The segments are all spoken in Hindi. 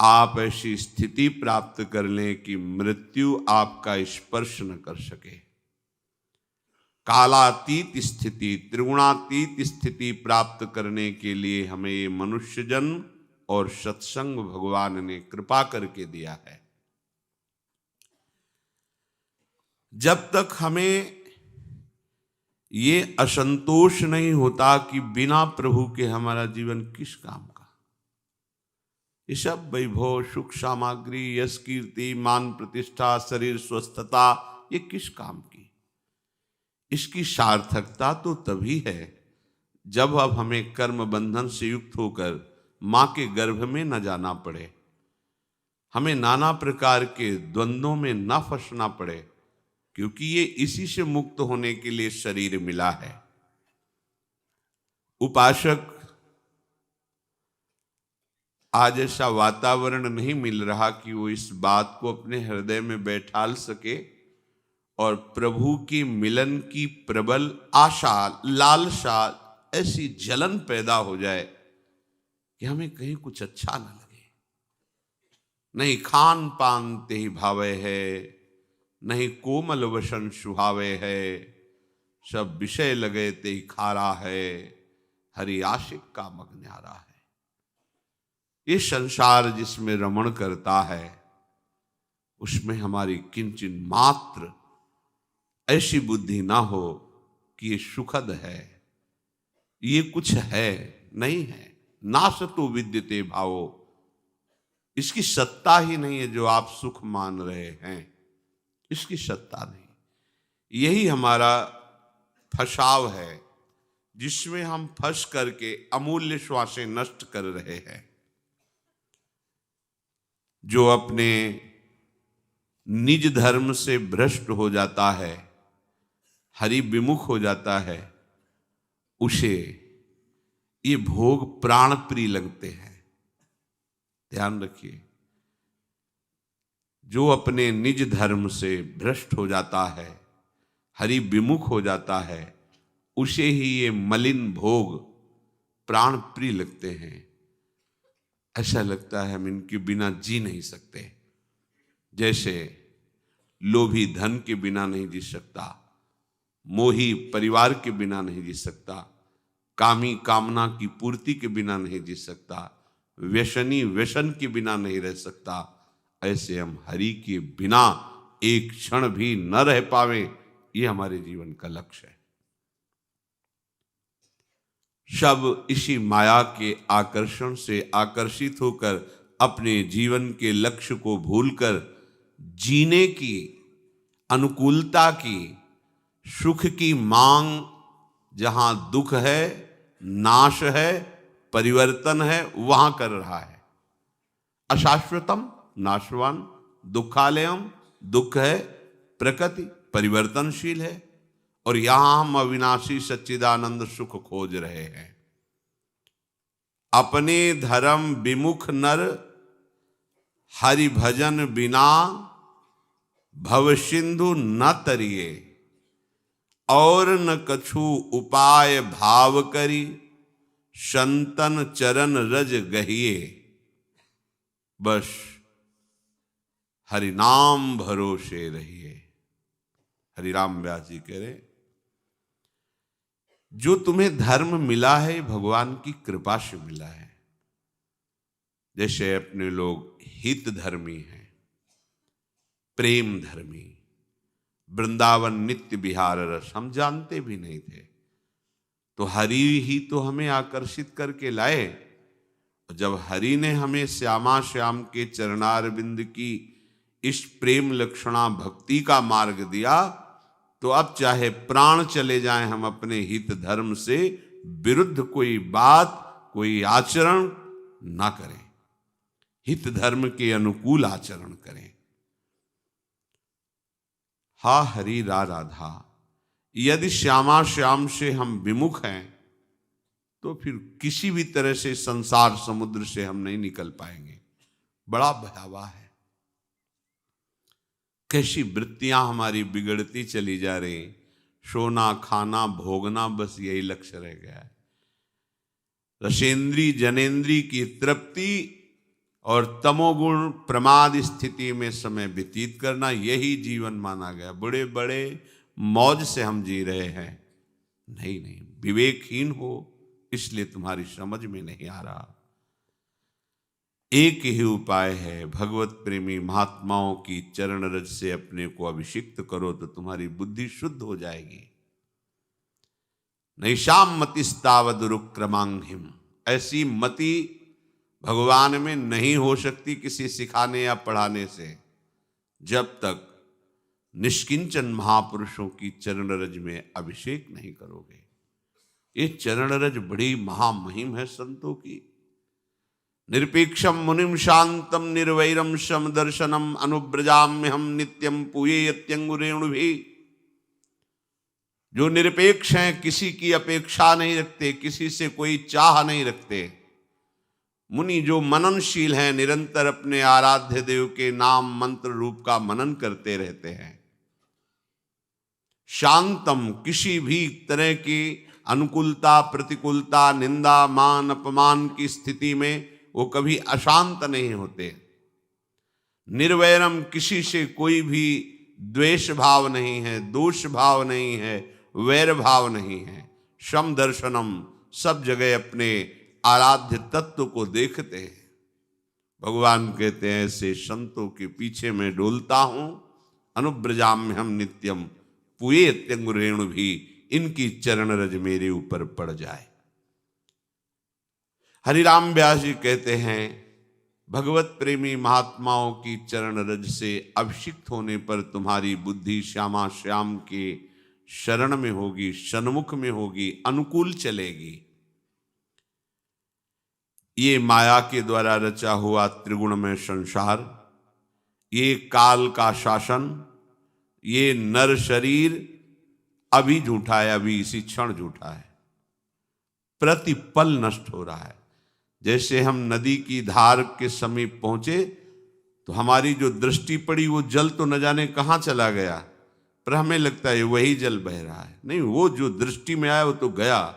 आप ऐसी स्थिति प्राप्त कर लें कि मृत्यु आपका स्पर्श न कर सके। कालातीत स्थिति, त्रिगुणातीत स्थिति प्राप्त करने के लिए हमें ये मनुष्य जन्म और सत्संग भगवान ने कृपा करके दिया है। जब तक हमें ये असंतोष नहीं होता कि बिना प्रभु के हमारा जीवन किस काम का, ये सब वैभव, सुख, सामग्री, यश, कीर्ति, मान, प्रतिष्ठा, शरीर स्वस्थता, ये किस काम की? इसकी सार्थकता तो तभी है जब अब हमें कर्म बंधन से युक्त होकर मां के गर्भ में न जाना पड़े, हमें नाना प्रकार के द्वंद्वों में न फंसना पड़े, क्योंकि ये इसी से मुक्त होने के लिए शरीर मिला है। उपासक, आज ऐसा वातावरण नहीं मिल रहा कि वो इस बात को अपने हृदय में बैठाल सके और प्रभु की मिलन की प्रबल आशा, लालसा, ऐसी जलन पैदा हो जाए कि हमें कहीं कुछ अच्छा न लगे। नहीं खान पान ते ही भावे है, नहीं कोमल वसन सुहावे है, सब विषय लगे ते ही खारा है, हरि आशिक का मग न्यारा है। ये संसार जिसमें रमण करता है उसमें हमारी किंचिन मात्र ऐसी बुद्धि ना हो कि ये सुखद है, ये कुछ है, नहीं है। नासतो विद्यते भावो, इसकी सत्ता ही नहीं है जो आप सुख मान रहे हैं, इसकी सत्ता नहीं। यही हमारा फसाव है जिसमें हम फंस करके अमूल्य श्वासें नष्ट कर रहे हैं। जो अपने निज धर्म से भ्रष्ट हो जाता है, हरि विमुख हो जाता है, उसे ये भोग प्राण प्रिय लगते हैं। ध्यान रखिए, जो अपने निज धर्म से भ्रष्ट हो जाता है, हरि विमुख हो जाता है, उसे ही ये मलिन भोग प्राण प्रिय लगते हैं। ऐसा लगता है हम इनके बिना जी नहीं सकते। जैसे लोभी धन के बिना नहीं जी सकता, मोही परिवार के बिना नहीं जी सकता, कामी कामना की पूर्ति के बिना नहीं जी सकता, व्यसनी व्यसन के बिना नहीं रह सकता, ऐसे हम हरि के बिना एक क्षण भी न रह पावे, ये हमारे जीवन का लक्ष्य है। सब इसी माया के आकर्षण से आकर्षित होकर अपने जीवन के लक्ष्य को भूलकर जीने की, अनुकूलता की, सुख की मांग, जहां दुख है, नाश है, परिवर्तन है, वहां कर रहा है। अशाश्वतम नाशवान दुखालयम, दुख है, प्रकृति परिवर्तनशील है, और यहां हम अविनाशी सच्चिदानंद सुख खोज रहे हैं। अपने धर्म विमुख नर हरि भजन बिना भव सिंधु न तरिए, और न कछु उपाय भाव करी, संतन चरण रज गहिए। बस हरि नाम भरोसे रहिए। हरिराम व्यास जी कह रहे, जो तुम्हें धर्म मिला है भगवान की कृपा से मिला है। जैसे अपने लोग हित धर्मी हैं, प्रेम धर्मी, वृंदावन नित्य विहार रस हम जानते भी नहीं थे, तो हरि ही तो हमें आकर्षित करके लाए। जब हरि ने हमें श्यामा श्याम के चरणारविंद की इस प्रेम लक्षणा भक्ति का मार्ग दिया, तो अब चाहे प्राण चले जाएं, हम अपने हित धर्म से विरुद्ध कोई बात, कोई आचरण ना करें, हित धर्म के अनुकूल आचरण करें। हा हरि रा राधा, यदि श्यामा श्याम से हम विमुख हैं तो फिर किसी भी तरह से संसार समुद्र से हम नहीं निकल पाएंगे। बड़ा भयावह है, कैसी वृत्तियां हमारी बिगड़ती चली जा रही। सोना खाना भोगना, बस यही लक्ष्य रह गया है। रसेंद्री जनेन्द्री की तृप्ति और तमोगुण प्रमाद स्थिति में समय व्यतीत करना, यही जीवन माना गया। बड़े बड़े मौज से हम जी रहे हैं। नहीं नहीं, विवेकहीन हो इसलिए तुम्हारी समझ में नहीं आ रहा। एक ही उपाय है, भगवत प्रेमी महात्माओं की चरण रज से अपने को अभिषिक्त करो तो तुम्हारी बुद्धि शुद्ध हो जाएगी। नैषाम मतिस्तावद रुक्रमांगिम, ऐसी मति भगवान में नहीं हो सकती किसी सिखाने या पढ़ाने से, जब तक निष्किंचन महापुरुषों की चरण रज में अभिषेक नहीं करोगे। ये चरण रज बड़ी महामहिम है संतों की। निरपेक्षम मुनिम शांतम निर्वैरम शम दर्शनम अनुब्रजाम्य हम नित्यम पूये यत्यंगुरेणु भी। जो निरपेक्ष हैं, किसी की अपेक्षा नहीं रखते, किसी से कोई चाह नहीं रखते। मुनि जो मननशील हैं, निरंतर अपने आराध्य देव के नाम मंत्र रूप का मनन करते रहते हैं। शांतम, किसी भी तरह की अनुकूलता प्रतिकूलता निंदा मान अपमान की स्थिति में वो कभी अशांत नहीं होते। निर्वैरम, किसी से कोई भी द्वेष भाव नहीं है, दोष भाव नहीं है, वैर भाव नहीं है। शम दर्शनम, सब जगह अपने आराध्य तत्व को देखते हैं। भगवान कहते हैं ऐसे संतों के पीछे मैं डोलता हूं। अनुब्रजाम्य हम नित्यम पूये यत्यंगुरेणु भी, इनकी चरण रज मेरे ऊपर पड़ जाए। हरिराम व्यास जी कहते हैं भगवत प्रेमी महात्माओं की चरण रज से अभिषिक्त होने पर तुम्हारी बुद्धि श्यामा श्याम के शरण में होगी, सन्मुख में होगी, अनुकूल चलेगी। ये माया के द्वारा रचा हुआ त्रिगुणमय संसार, ये काल का शासन, ये नर शरीर अभी झूठा है, अभी इसी क्षण झूठा है, प्रतिपल नष्ट हो रहा है। जैसे हम नदी की धार के समीप पहुंचे तो हमारी जो दृष्टि पड़ी वो जल तो न जाने कहां चला गया, पर हमें लगता है वही जल बह रहा है। नहीं, वो जो दृष्टि में आया वो तो गया।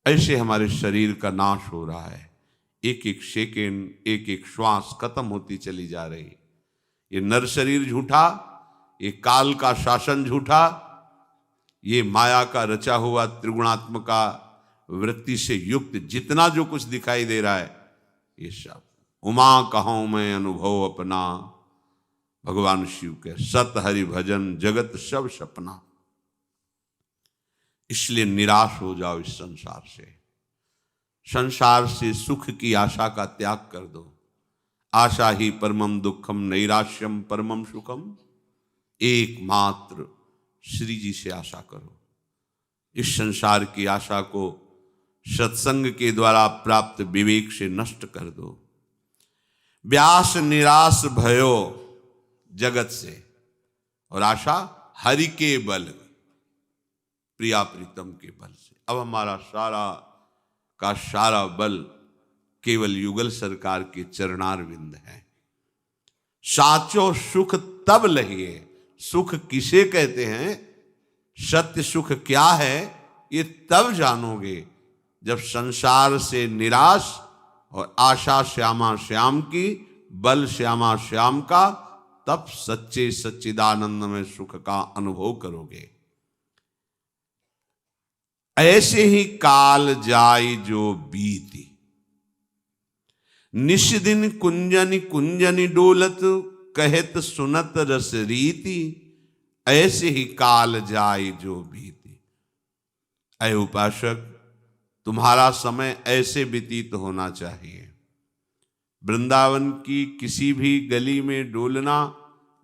ऐसे हमारे शरीर का नाश हो रहा है। एक एक सेकेंड, एक एक श्वास खत्म होती चली जा रही। ये नर शरीर झूठा, ये काल का शासन झूठा, ये माया का रचा हुआ त्रिगुणात्मका वृत्ति से युक्त जितना जो कुछ दिखाई दे रहा है, ये सब उमा कहूं मैं अनुभव अपना। भगवान शिव के सत हरि भजन जगत सब सपना। इसलिए निराश हो जाओ इस संसार से। संसार से सुख की आशा का त्याग कर दो। आशा ही परमम दुखम नैराश्यम परमम सुखम। एकमात्र श्री जी से आशा करो। इस संसार की आशा को सत्संग के द्वारा प्राप्त विवेक से नष्ट कर दो। व्यास निराश भयो जगत से, और आशा हरि के बल, प्रिया प्रीतम के बल से। अब हमारा सारा का सारा बल केवल युगल सरकार के चरणारविंद है। साचो सुख तब लहिए। सुख किसे कहते हैं, सत्य सुख क्या है, ये तब जानोगे जब संसार से निराश और आशा श्यामा श्याम की, बल श्यामा श्याम का, तब सच्चे सच्चिदानंद में सुख का अनुभव करोगे। ऐसे ही काल जाई जो बीती। निश दिन कुंजनि कुंजनि डोलत, कहत सुनत रस रीति। ऐसे ही काल जाई जो बीती। ऐ उपासक, तुम्हारा समय ऐसे व्यतीत होना चाहिए। वृंदावन की किसी भी गली में डोलना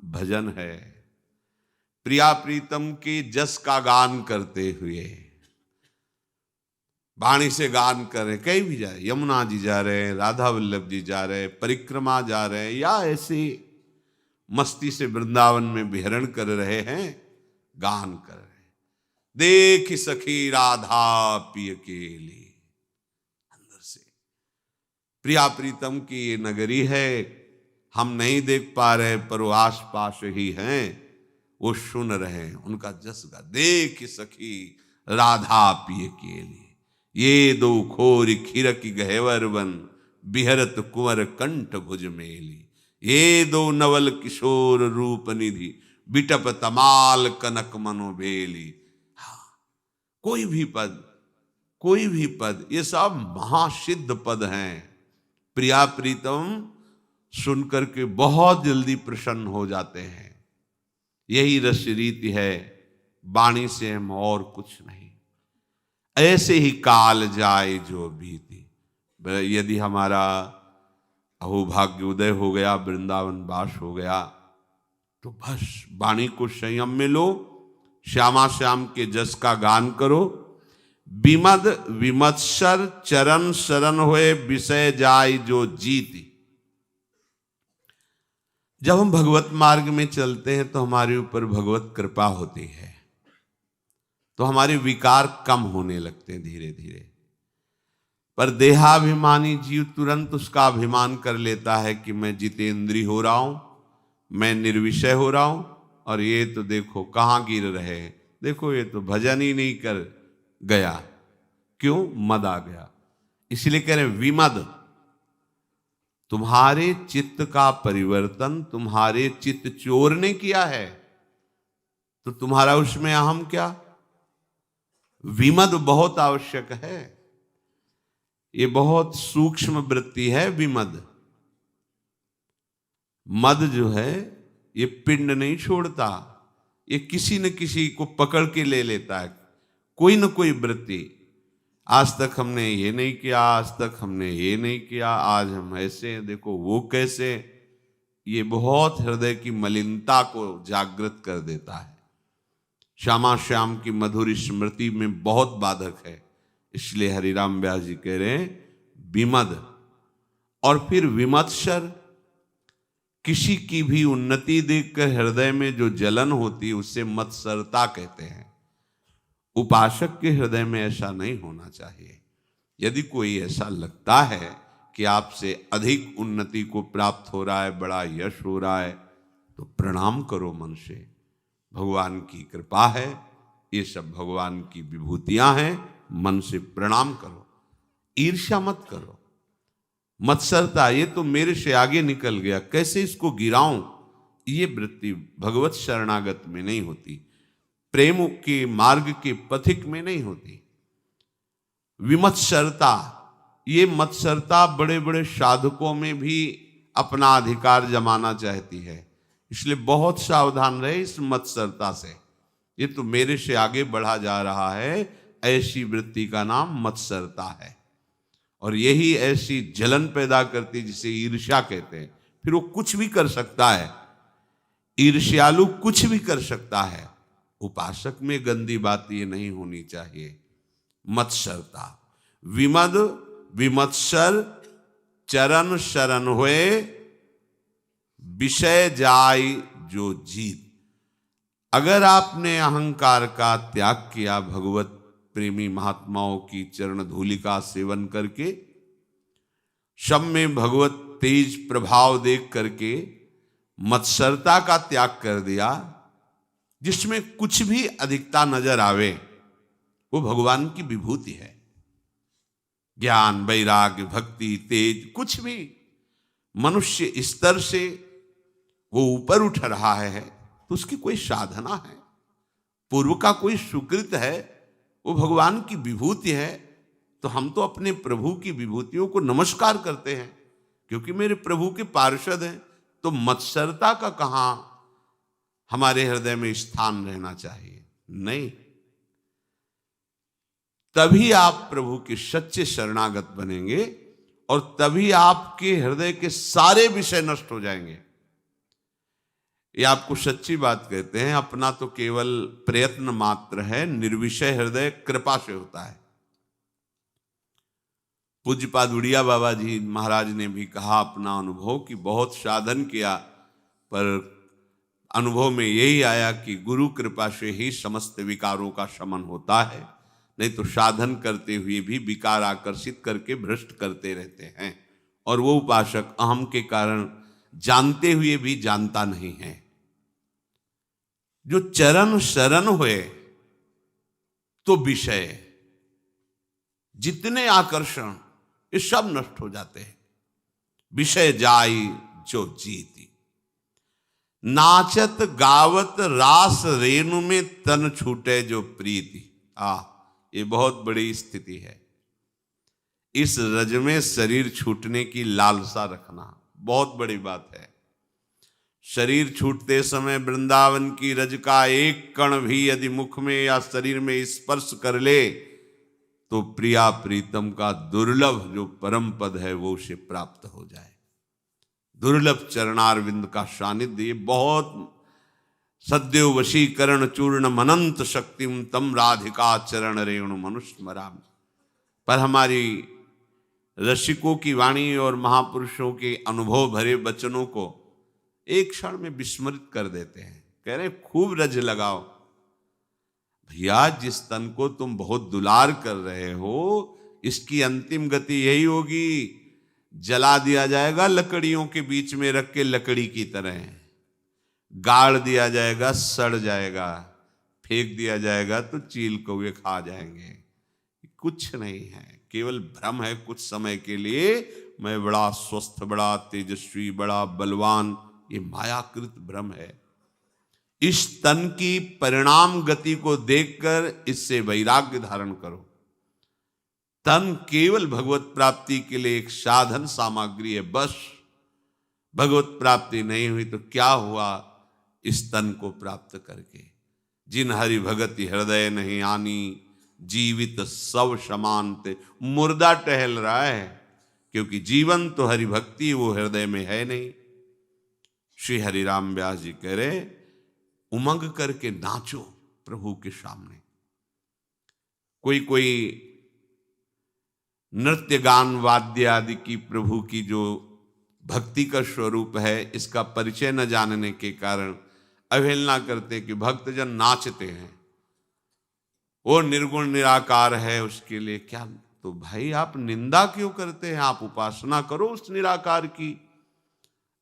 भजन है। प्रिया प्रीतम के जस का गान करते हुए, वाणी से गान कर रहे, कहीं भी जाए, यमुना जी जा रहे हैं, राधा वल्लभ जी जा रहे हैं, परिक्रमा जा रहे हैं, या ऐसे मस्ती से वृंदावन में विहरण कर रहे हैं, गान कर रहे हैं। देख सखी राधा पी अकेली। अंदर से प्रिया प्रीतम की ये नगरी है, हम नहीं देख पा रहे पर वो आस पास ही हैं, वो सुन रहे हैं उनका जस गा। देख सखी राधा पी अकेली, ये दो खोर खीर की गहेवर बन, बिहरत कुंवर कंठ भुज मेली। ये दो नवल किशोर रूप निधि, बिटप तमाल कनक मनोबेली। हाँ, कोई भी पद ये सब महासिद्ध पद हैं। प्रिया प्रीतम सुनकर के बहुत जल्दी प्रसन्न हो जाते हैं। यही रस रीति है, वाणी से हम और कुछ नहीं। ऐसे ही काल जाए जो बीती। यदि हमारा अहोभाग्य उदय हो गया, वृंदावन वास हो गया, तो बस वाणी को संयम में लो, श्यामा श्याम के जस का गान करो। विमद विमत्सर चरण शरण हुए, विषय जाय जो जीती। जब हम भगवत मार्ग में चलते हैं तो हमारे ऊपर भगवत कृपा होती है, तो हमारे विकार कम होने लगते हैं धीरे धीरे। पर देहाभिमानी जीव तुरंत उसका अभिमान कर लेता है कि मैं जितेंद्री हो रहा हूं, मैं निर्विषय हो रहा हूं, और ये तो देखो कहाँ गिर रहे हैं, देखो ये तो भजन ही नहीं कर गया। क्यों? मद आ गया। इसलिए कह रहे विमद, तुम्हारे चित्त का परिवर्तन तुम्हारे चित्त चोर ने किया है, तो तुम्हारा उसमें अहम क्या? विमद बहुत आवश्यक है। ये बहुत सूक्ष्म वृत्ति है विमद। मद जो है ये पिंड नहीं छोड़ता, ये किसी न किसी को पकड़ के ले लेता है, कोई न कोई वृत्ति। आज तक हमने ये नहीं किया, आज तक हमने ये नहीं किया, आज हम ऐसे, देखो वो कैसे। ये बहुत हृदय की मलिनता को जागृत कर देता है। श्यामा श्याम की मधुर स्मृति में बहुत बाधक है। इसलिए हरिराम व्यास जी कह रहे हैं विमद। और फिर विमत्सर, किसी की भी उन्नति देखकर हृदय में जो जलन होती है उसे मत्सरता कहते हैं। उपासक के हृदय में ऐसा नहीं होना चाहिए। यदि कोई ऐसा लगता है कि आपसे अधिक उन्नति को प्राप्त हो रहा है, बड़ा यश हो रहा है, तो प्रणाम करो मन से। भगवान की कृपा है, ये सब भगवान की विभूतियां हैं, मन से प्रणाम करो। ईर्ष्या मत करो, मत्सरता, ये तो मेरे से आगे निकल गया, कैसे इसको गिराऊं, ये वृत्ति भगवत शरणागत में नहीं होती, प्रेम के मार्ग के पथिक में नहीं होती। विमत्सरता, ये मत्सरता बड़े बड़े साधकों में भी अपना अधिकार जमाना चाहती है। इसलिए बहुत सावधान रहे इस मत्सरता से। ये तो मेरे से आगे बढ़ा जा रहा है, ऐसी वृत्ति का नाम मत्सरता है। और यही ऐसी जलन पैदा करती जिसे ईर्ष्या कहते हैं। फिर वो कुछ भी कर सकता है, ईर्ष्यालु कुछ भी कर सकता है। उपासक में गंदी बात ये नहीं होनी चाहिए। मत्सरता, विमद विमत्सर चरण शरण हुए, विषय जाय जो जीत। अगर आपने अहंकार का त्याग किया, भगवत प्रेमी महात्माओं की चरण धूलि का सेवन करके, सब में भगवत तेज प्रभाव देख करके मत्सरता का त्याग कर दिया, जिसमें कुछ भी अधिकता नजर आवे, वो भगवान की विभूति है। ज्ञान, वैराग्य, भक्ति, तेज, कुछ भी मनुष्य स्तर से वो ऊपर उठ रहा है तो उसकी कोई साधना है, पूर्व का कोई सुकृत है, वो भगवान की विभूति है। तो हम तो अपने प्रभु की विभूतियों को नमस्कार करते हैं, क्योंकि मेरे प्रभु के पार्षद हैं। तो मत्सरता का कहां हमारे हृदय में स्थान रहना चाहिए? नहीं। तभी आप प्रभु के सच्चे शरणागत बनेंगे और तभी आपके हृदय के सारे विषय नष्ट हो जाएंगे। ये आपको सच्ची बात कहते हैं। अपना तो केवल प्रयत्न मात्र है, निर्विषय हृदय कृपा से होता है। पूज्यपाद उड़िया बाबा जी महाराज ने भी कहा अपना अनुभव कि बहुत साधन किया, पर अनुभव में यही आया कि गुरु कृपा से ही समस्त विकारों का शमन होता है, नहीं तो साधन करते हुए भी विकार आकर्षित करके भ्रष्ट करते रहते हैं। और वो उपासक अहम के कारण जानते हुए भी जानता नहीं है। जो चरण शरण हुए तो विषय, जितने आकर्षण, ये सब नष्ट हो जाते हैं। विषय जाई जो जीती। नाचत गावत रास रेणु में तन छूटे जो प्रीति। ये बहुत बड़ी स्थिति है। इस रज में शरीर छूटने की लालसा रखना बहुत बड़ी बात है। शरीर छूटते समय वृंदावन की रज का एक कण भी यदि मुख में या शरीर में स्पर्श कर ले तो प्रिया प्रीतम का दुर्लभ जो परम पद है वो उसे प्राप्त हो जाए। दुर्लभ चरणारविंद का सानिध्य बहुत सद्यो वशीकरण चूर्ण अनंत शक्तिम तम राधिका चरण रेणु मनुष्य मराम। पर हमारी रसिकों की वाणी और महापुरुषों के अनुभव भरे वचनों को एक क्षण में विस्मृत कर देते हैं। कह रहे खूब रज लगाओ। भैया जिस तन को तुम बहुत दुलार कर रहे हो इसकी अंतिम गति यही होगी, जला दिया जाएगा लकड़ियों के बीच में रख के लकड़ी की तरह, गाड़ दिया जाएगा सड़ जाएगा, फेंक दिया जाएगा तो चील कौवे खा जाएंगे। कुछ नहीं है, केवल भ्रम है कुछ समय के लिए। मैं बड़ा स्वस्थ, बड़ा तेजस्वी, बड़ा बलवान, ये मायाकृत भ्रम है। इस तन की परिणाम गति को देखकर इससे वैराग्य धारण करो। तन केवल भगवत प्राप्ति के लिए एक साधन सामग्री है बस। भगवत प्राप्ति नहीं हुई तो क्या हुआ इस तन को प्राप्त करके। जिन हरि भगति हृदय नहीं आनी, जीवित सब समान थे। मुर्दा टहल रहा है क्योंकि जीवन तो हरि भक्ति वो हृदय में है नहीं। श्री हरिराम व्यास जी कह रहे उमंग करके नाचो प्रभु के सामने। कोई नृत्य गान वाद्य आदि की प्रभु की जो भक्ति का स्वरूप है इसका परिचय न जानने के कारण अवहेलना करते कि भक्तजन नाचते हैं, वो निर्गुण निराकार है, उसके लिए क्या। तो भाई आप निंदा क्यों करते हैं? आप उपासना करो उस निराकार की।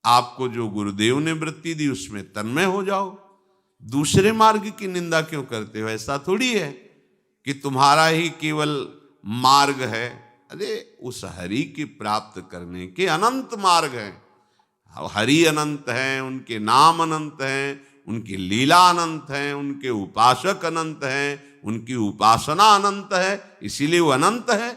आपको जो गुरुदेव ने वृत्ति दी उसमें तन्मय हो जाओ। दूसरे मार्ग की निंदा क्यों करते हो? ऐसा थोड़ी है कि तुम्हारा ही केवल मार्ग है। अरे उस हरि की प्राप्त करने के अनंत मार्ग हैं। हरि अनंत हैं, उनके नाम अनंत हैं, उनकी लीला अनंत हैं, उनके उपासक अनंत हैं, उनकी उपासना अनंत है, इसीलिए वो अनंत है।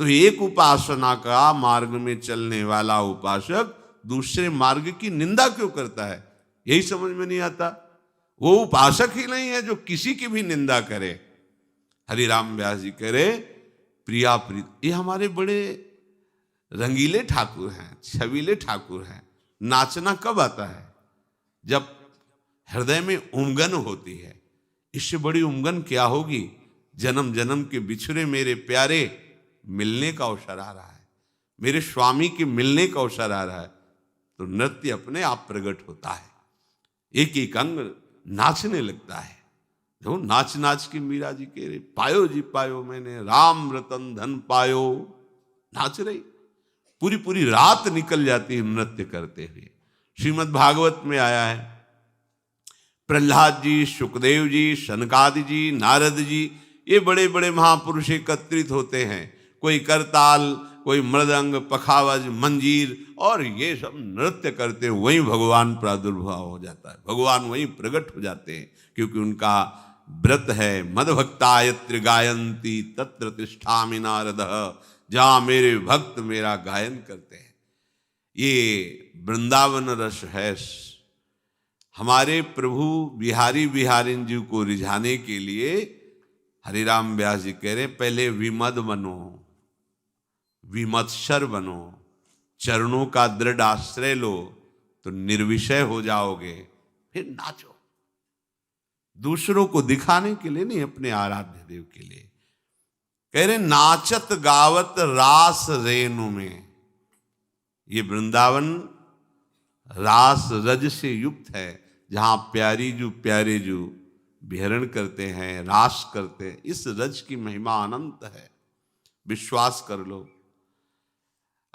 तो एक उपासना का मार्ग में चलने वाला उपासक दूसरे मार्ग की निंदा क्यों करता है? यही समझ में नहीं आता। वो उपासक ही नहीं है जो किसी की भी निंदा करे। हरिराम व्यास जी कह रहे प्रिया प्रीत, ये हमारे बड़े रंगीले ठाकुर हैं, छबीले ठाकुर हैं। नाचना कब आता है? जब हृदय में उमगन होती है। इससे बड़ी उमगन क्या होगी? जन्म जन्म के बिछड़े मेरे प्यारे मिलने का अवसर आ रहा है, मेरे स्वामी के मिलने का अवसर आ रहा है। तो नृत्य अपने आप प्रकट होता है, एक एक अंग नाचने लगता है। जो नाच नाच के मीरा जी कह रहे पायो जी पायो मैंने राम रतन धन पायो। नाच रही, पूरी पूरी रात निकल जाती है नृत्य करते हुए। श्रीमद् भागवत में आया है प्रहलाद जी, सुखदेव जी, सनकादि जी, नारद जी, ये बड़े बड़े महापुरुष एकत्रित होते हैं। कोई करताल, कोई मृदंग, पखावज, मंजीर और ये सब नृत्य करते वहीं भगवान प्रादुर्भाव हो जाता है, भगवान वहीं प्रकट हो जाते हैं। क्योंकि उनका व्रत है मदभक्ता यत्र गायन्ति तत्र तिष्ठामि नारदः, जहाँ मेरे भक्त मेरा गायन करते हैं। ये वृंदावन रस है। हमारे प्रभु बिहारी बिहारिन जी को रिझाने के लिए हरिराम व्यास जी कह रहे पहले विमद बनो, विमत्सर बनो, चरणों का दृढ़ आश्रय लो तो निर्विषय हो जाओगे, फिर नाचो। दूसरों को दिखाने के लिए नहीं, अपने आराध्य देव के लिए। कह रहे नाचत गावत रास रेणु में। ये वृंदावन रास रज से युक्त है, जहां प्यारी जू प्यारे जू विहरण करते हैं, रास करते हैं। इस रज की महिमा अनंत है, विश्वास कर लो।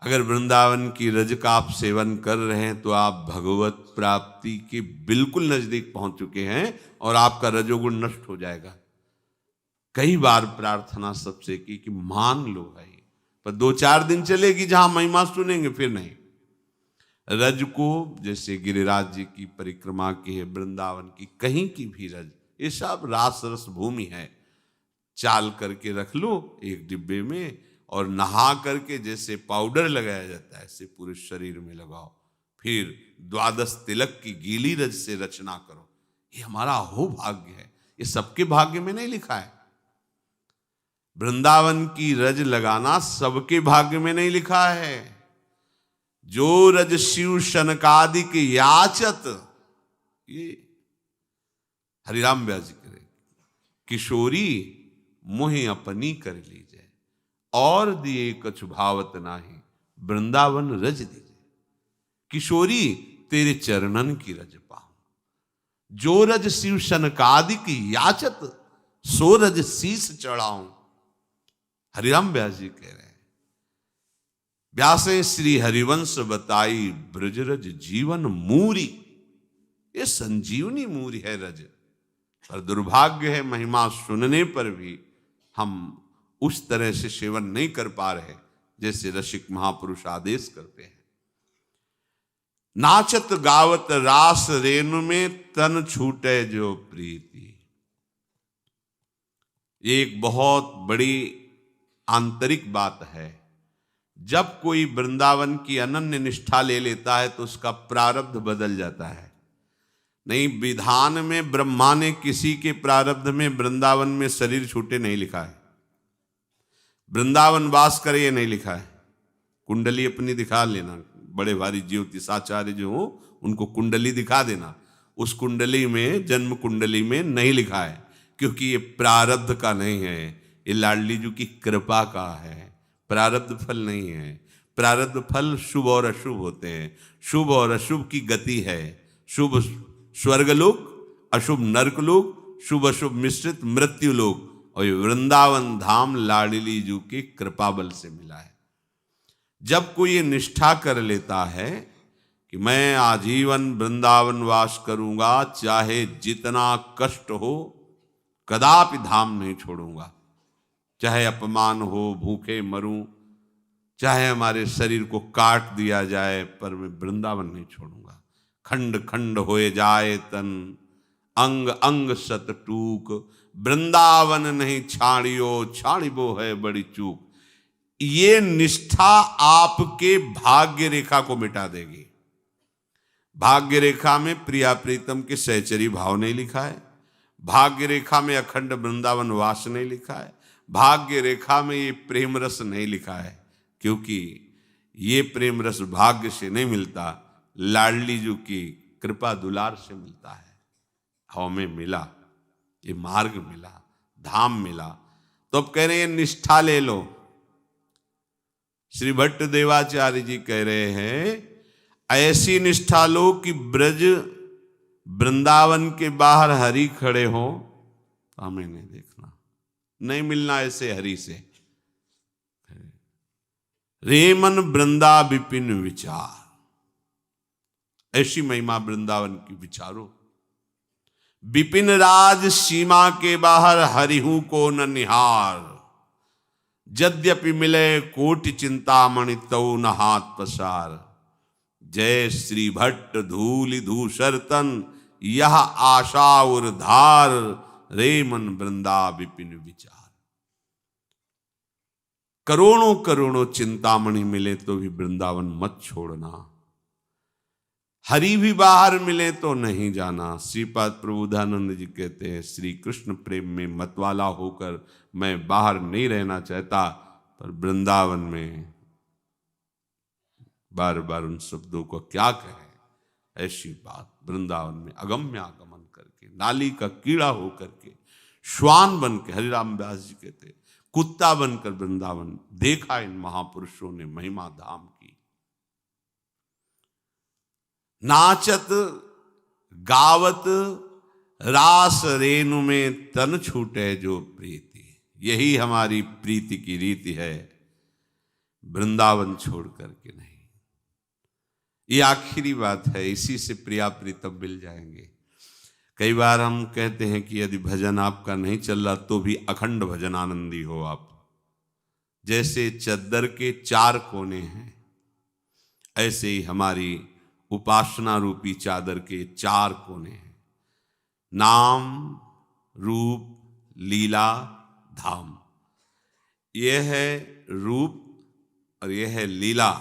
अगर वृंदावन की रज का आप सेवन कर रहे हैं तो आप भगवत प्राप्ति के बिल्कुल नजदीक पहुंच चुके हैं और आपका रजोगुण नष्ट हो जाएगा। कई बार प्रार्थना सबसे की कि मान लो भाई, पर 2-4 दिन चलेगी जहां महिमा सुनेंगे, फिर नहीं। रज को जैसे गिरिराज जी की परिक्रमा की है, वृंदावन की कहीं की भी रज, ये सब रास रस भूमि है। चाल करके रख लो एक डिब्बे में और नहा करके जैसे पाउडर लगाया जाता है ऐसे पूरे शरीर में लगाओ, फिर 12 तिलक की गीली रज से रचना करो। ये हमारा हो भाग्य है, ये सबके भाग्य में नहीं लिखा है। वृंदावन की रज लगाना सबके भाग्य में नहीं लिखा है। जो रज शिव शनकादिक याचत, ये हरिराम व्यास जी करे, किशोरी मोहि अपनी कर लीजिए और दिए कछु भावत नाही, वृंदावन रज दीजिए। किशोरी तेरे चरणन की रज पाऊं, जो रज शिव शनकादिक याचत, सो रज शीस चढ़ाऊं। हरिराम व्यास जी कह रहे हैं, व्यासे श्री हरिवंश बताई, ब्रजरज जीवन मूरी। ये संजीवनी मूरी है रज, पर दुर्भाग्य है महिमा सुनने पर भी हम उस तरह से सेवन नहीं कर पा रहे जैसे रसिक महापुरुष आदेश करते हैं। नाचत गावत रास रेणु में, तन छूटे जो प्रीति। ये एक बहुत बड़ी आंतरिक बात है। जब कोई वृंदावन की अनन्य निष्ठा ले लेता है तो उसका प्रारब्ध बदल जाता है। नहीं, विधान में ब्रह्मा ने किसी के प्रारब्ध में वृंदावन में शरीर छूटे नहीं लिखा है, वृंदावन वास करे ये नहीं लिखा है। कुंडली अपनी दिखा लेना, बड़े भारी ज्योतिषाचार्य जो हो उनको कुंडली दिखा देना, उस कुंडली में, जन्म कुंडली में नहीं लिखा है, क्योंकि ये प्रारब्ध का नहीं है, ये लाडली जी की कृपा का है, प्रारब्ध फल नहीं है। प्रारब्ध फल शुभ और अशुभ होते हैं, शुभ और अशुभ की गति है। शुभ स्वर्गलोक, अशुभ नरकलोक, शुभ अशुभ मिश्रित मृत्युलोक, और ये वृंदावन धाम लाडली जी की कृपा बल से मिला है। जब कोई ये निष्ठा कर लेता है कि मैं आजीवन वृंदावन वास करूंगा, चाहे जितना कष्ट हो, कदापि धाम नहीं छोड़ूंगा, चाहे अपमान हो, भूखे मरूं, चाहे हमारे शरीर को काट दिया जाए, पर मैं वृंदावन नहीं छोड़ूंगा। खंड खंड होए जाए तन, अंग अंग सत टूक, वृंदावन नहीं छाड़ियो, छाड़िबो है बड़ी चूक। ये निष्ठा आपके भाग्य रेखा को मिटा देगी। भाग्य रेखा में प्रिया प्रीतम के सहचरी भाव नहीं लिखा है, भाग्य रेखा में अखंड वृंदावन वास नहीं लिखा है, भाग्य रेखा में ये प्रेम रस नहीं लिखा है, क्योंकि ये प्रेम रस भाग्य से नहीं मिलता, लाडली जी की कृपा दुलार से मिलता है। हमें मिला, ये मार्ग मिला, धाम मिला, तो अब कह रहे हैं निष्ठा ले लो। श्री भट्ट देवाचार्य जी कह रहे हैं ऐसी निष्ठा लो कि ब्रज वृंदावन के बाहर हरि खड़े हो, हमें नहीं देखना, नहीं मिलना ऐसे हरि से। रेमन वृंदा विपिन विचार, ऐसी महिमा वृंदावन की विचारो। विपिन राज सीमा के बाहर हरिहू को न निहार, यद्यपि मिले कोटि चिंतामणि तौ न हाथ पसार। जय श्री भट्ट धूलि धूसर तन, यह आशा और धार, रेमन वृंदा विपिन विचार। करोड़ों करोड़ों चिंतामणि मिले तो भी वृंदावन मत छोड़ना, हरि भी बाहर मिले तो नहीं जाना। श्रीपाद प्रबोधानंद जी कहते हैं श्री कृष्ण प्रेम में मतवाला होकर मैं बाहर नहीं रहना चाहता, पर वृंदावन में बार बार उन शब्दों को क्या कहें। ऐसी बात वृंदावन में अगम्य आगमन करके, नाली का कीड़ा होकर के, श्वान बन के, हरिराम व्यास जी कहते कुत्ता बनकर वृंदावन देखा इन महापुरुषों ने महिमा धाम की। नाचत गावत रास रेणु में, तन छूटे जो प्रीति। यही हमारी प्रीति की रीति है, वृंदावन छोड़ करके नहीं। ये आखिरी बात है, इसी से प्रिया प्रीतम मिल जाएंगे। कई बार हम कहते हैं कि यदि भजन आपका नहीं चल रहा तो भी अखंड भजन आनंदी हो आप। जैसे चद्दर के 4 कोने हैं, ऐसे ही हमारी उपासना रूपी चादर के 4 कोने हैं। नाम, रूप, लीला, धाम। यह है रूप और यह है लीला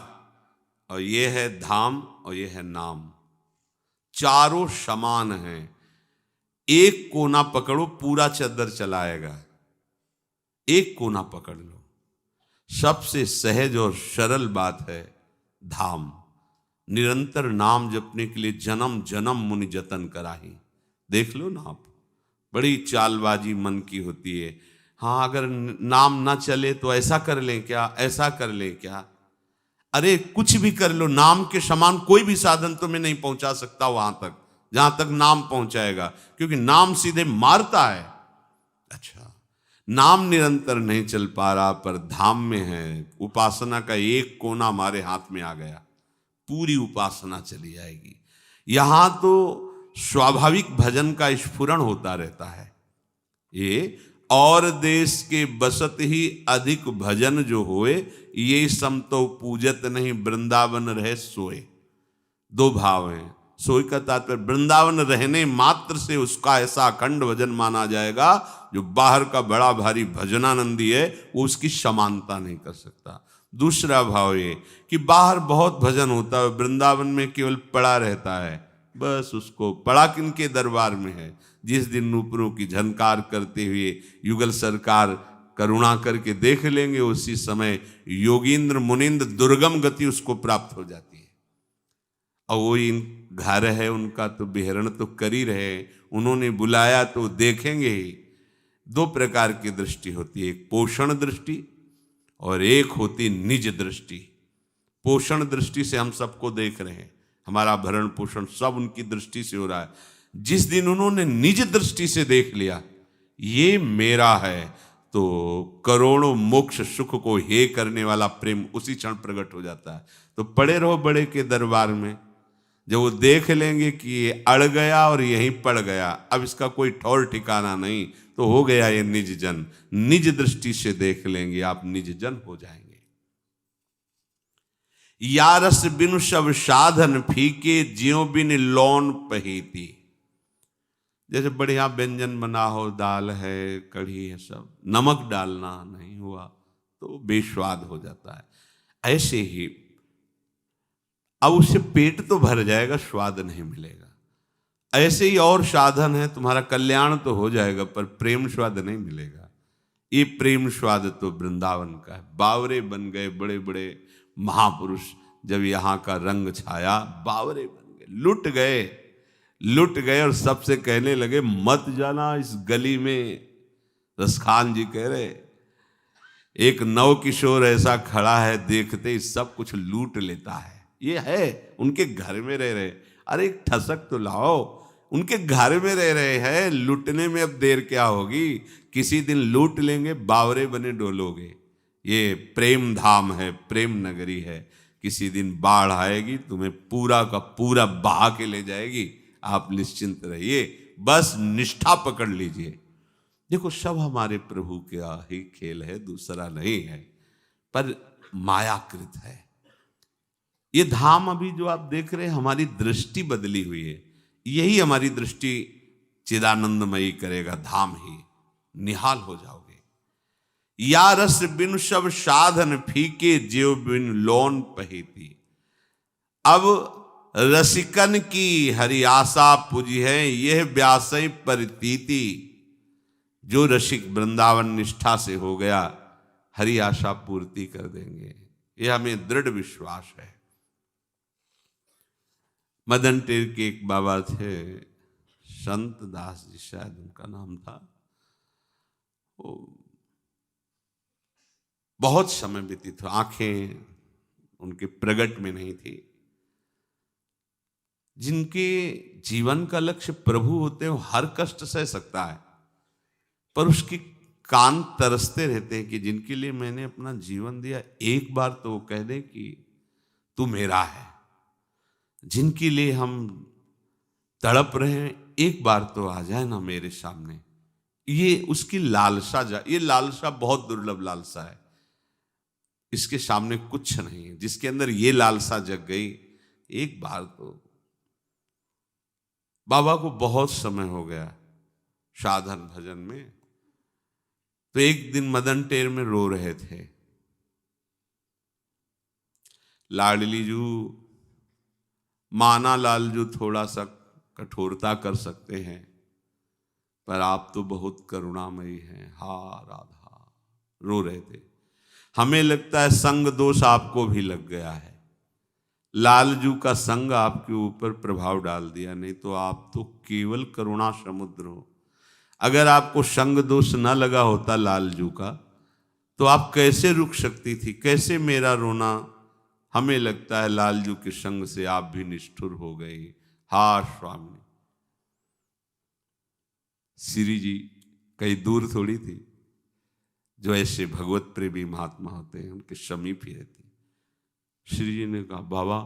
और यह है धाम और यह है नाम। चारों समान हैं। एक कोना पकड़ो, पूरा चद्दर चलाएगा। एक कोना पकड़ लो। सबसे सहज और सरल बात है धाम। निरंतर नाम जपने के लिए जन्म जन्म मुनि जतन कराही। देख लो ना आप, बड़ी चालबाजी मन की होती है। हाँ, अगर नाम ना चले तो ऐसा कर लें क्या, ऐसा कर लें क्या। अरे कुछ भी कर लो, नाम के समान कोई भी साधन तुम्हें नहीं पहुंचा सकता वहां तक जहां तक नाम पहुंचाएगा, क्योंकि नाम सीधे मारता है। अच्छा, नाम निरंतर नहीं चल पा रहा, पर धाम में है। उपासना का एक कोना हमारे हाथ में आ गया, पूरी उपासना चली जाएगी। यहां तो स्वाभाविक भजन का स्फुरण होता रहता है। ये और देश के बसत ही अधिक भजन जो होए, ये सम तो पूजत नहीं वृंदावन रहे सोए। 2 भाव हैं। सोई का तात्पर्य वृंदावन रहने मात्र से उसका ऐसा अखंड भजन माना जाएगा, जो बाहर का बड़ा भारी भजनानंदी है वो उसकी समानता नहीं कर सकता। दूसरा भाव ये कि बाहर बहुत भजन होता है, वृंदावन में केवल पड़ा रहता है। बस उसको पड़ा किनके दरबार में है। जिस दिन नूपुरों की झनकार करते हुए युगल सरकार करुणा करके देख लेंगे, उसी समय योगींद्र मुनिंद्र दुर्गम गति उसको प्राप्त हो जाती है। और वो इन घर है उनका तो विहरण तो कर ही रहे, उन्होंने बुलाया तो देखेंगे ही। 2 प्रकार की दृष्टि होती है, एक पोषण दृष्टि और एक होती निज दृष्टि। पोषण दृष्टि से हम सबको देख रहे हैं, हमारा भरण पोषण सब उनकी दृष्टि से हो रहा है। जिस दिन उन्होंने निज दृष्टि से देख लिया ये मेरा है, तो करोड़ों मोक्ष सुख को हे करने वाला प्रेम उसी क्षण प्रकट हो जाता है। तो पड़े रहो बड़े के दरबार में। जब वो देख लेंगे कि ये अड़ गया और यहीं पड़ गया, अब इसका कोई ठौर ठिकाना नहीं, तो हो गया ये निज जन। निज दृष्टि से देख लेंगे आप, निज जन हो जाएंगे। या रस बिनु सब साधन फीके, ज्यों बिन लौन पहीती। जैसे बढ़िया व्यंजन बना हो, दाल है, कढ़ी है, सब नमक डालना नहीं हुआ तो बेस्वाद हो जाता है। ऐसे ही अब उससे पेट तो भर जाएगा, स्वाद नहीं मिलेगा। ऐसे ही और साधन है, तुम्हारा कल्याण तो हो जाएगा पर प्रेम स्वाद नहीं मिलेगा। ये प्रेम स्वाद तो वृंदावन का है। बावरे बन गए बड़े बड़े महापुरुष, जब यहाँ का रंग छाया बावरे बन गए, लुट गए और सबसे कहने लगे मत जाना इस गली में। रसखान जी कह रहे एक नव किशोर ऐसा खड़ा है, देखते ही सब कुछ लूट लेता है। ये है उनके घर में रह रहे। अरे एक ठसक तो लाओ, उनके घर में रह रहे हैं, लूटने में अब देर क्या होगी। किसी दिन लूट लेंगे, बावरे बने डोलोगे। ये प्रेम धाम है, प्रेम नगरी है। किसी दिन बाढ़ आएगी, तुम्हें पूरा का पूरा बहा के ले जाएगी। आप निश्चिंत रहिए, बस निष्ठा पकड़ लीजिए। देखो सब हमारे प्रभु का ही खेल है, दूसरा नहीं है, पर मायाकृत है। ये धाम अभी जो आप देख रहे हैं, हमारी दृष्टि बदली हुई है। यही हमारी दृष्टि चिदानंदमयी करेगा, धाम ही निहाल हो जाओगे। या रस बिन सब साधन फीके, ज्यों बिन लौन पहीती। अब रसिकन की हरि आशा पूजी है, यह व्यासई परितीति। जो रसिक वृंदावन निष्ठा से हो गया, हरि आशा पूर्ति कर देंगे, यह हमें दृढ़ विश्वास है। मदन टेर के एक बाबा थे, संत दास जी शायद उनका नाम था। वो बहुत समय व्यतीत, आंखें उनके प्रगट में नहीं थी। जिनके जीवन का लक्ष्य प्रभु होते हैं, वो हर कष्ट सह सकता है, पर उसके कान तरसते रहते हैं कि जिनके लिए मैंने अपना जीवन दिया, एक बार तो वो कह दे कि तू मेरा है। जिनके लिए हम तड़प रहे हैं, एक बार तो आ जाए ना मेरे सामने। ये उसकी लालसा, ये लालसा बहुत दुर्लभ लालसा है। इसके सामने कुछ नहीं है। जिसके अंदर ये लालसा जग गई, एक बार तो। बाबा को बहुत समय हो गया साधन भजन में, तो एक दिन मदन टेर में रो रहे थे। लाडली जू, माना लाल जू थोड़ा सा कठोरता कर सकते हैं, पर आप तो बहुत करुणामयी हैं। हा राधा, रो रहे थे। हमें लगता है संग दोष आपको भी लग गया है, लालजू का संग आपके ऊपर प्रभाव डाल दिया, नहीं तो आप तो केवल करुणा समुद्र हो। अगर आपको संग दोष न लगा होता लालजू का, तो आप कैसे रुक सकती थी, कैसे मेरा रोना। हमें लगता है लालजू के संग से आप भी निष्ठुर हो गई। हा स्वामी, श्री जी कहीं दूर थोड़ी थी, जो ऐसे भगवत प्रेमी महात्मा होते हैं उनके समीप ही रहती। श्री जी ने कहा बाबा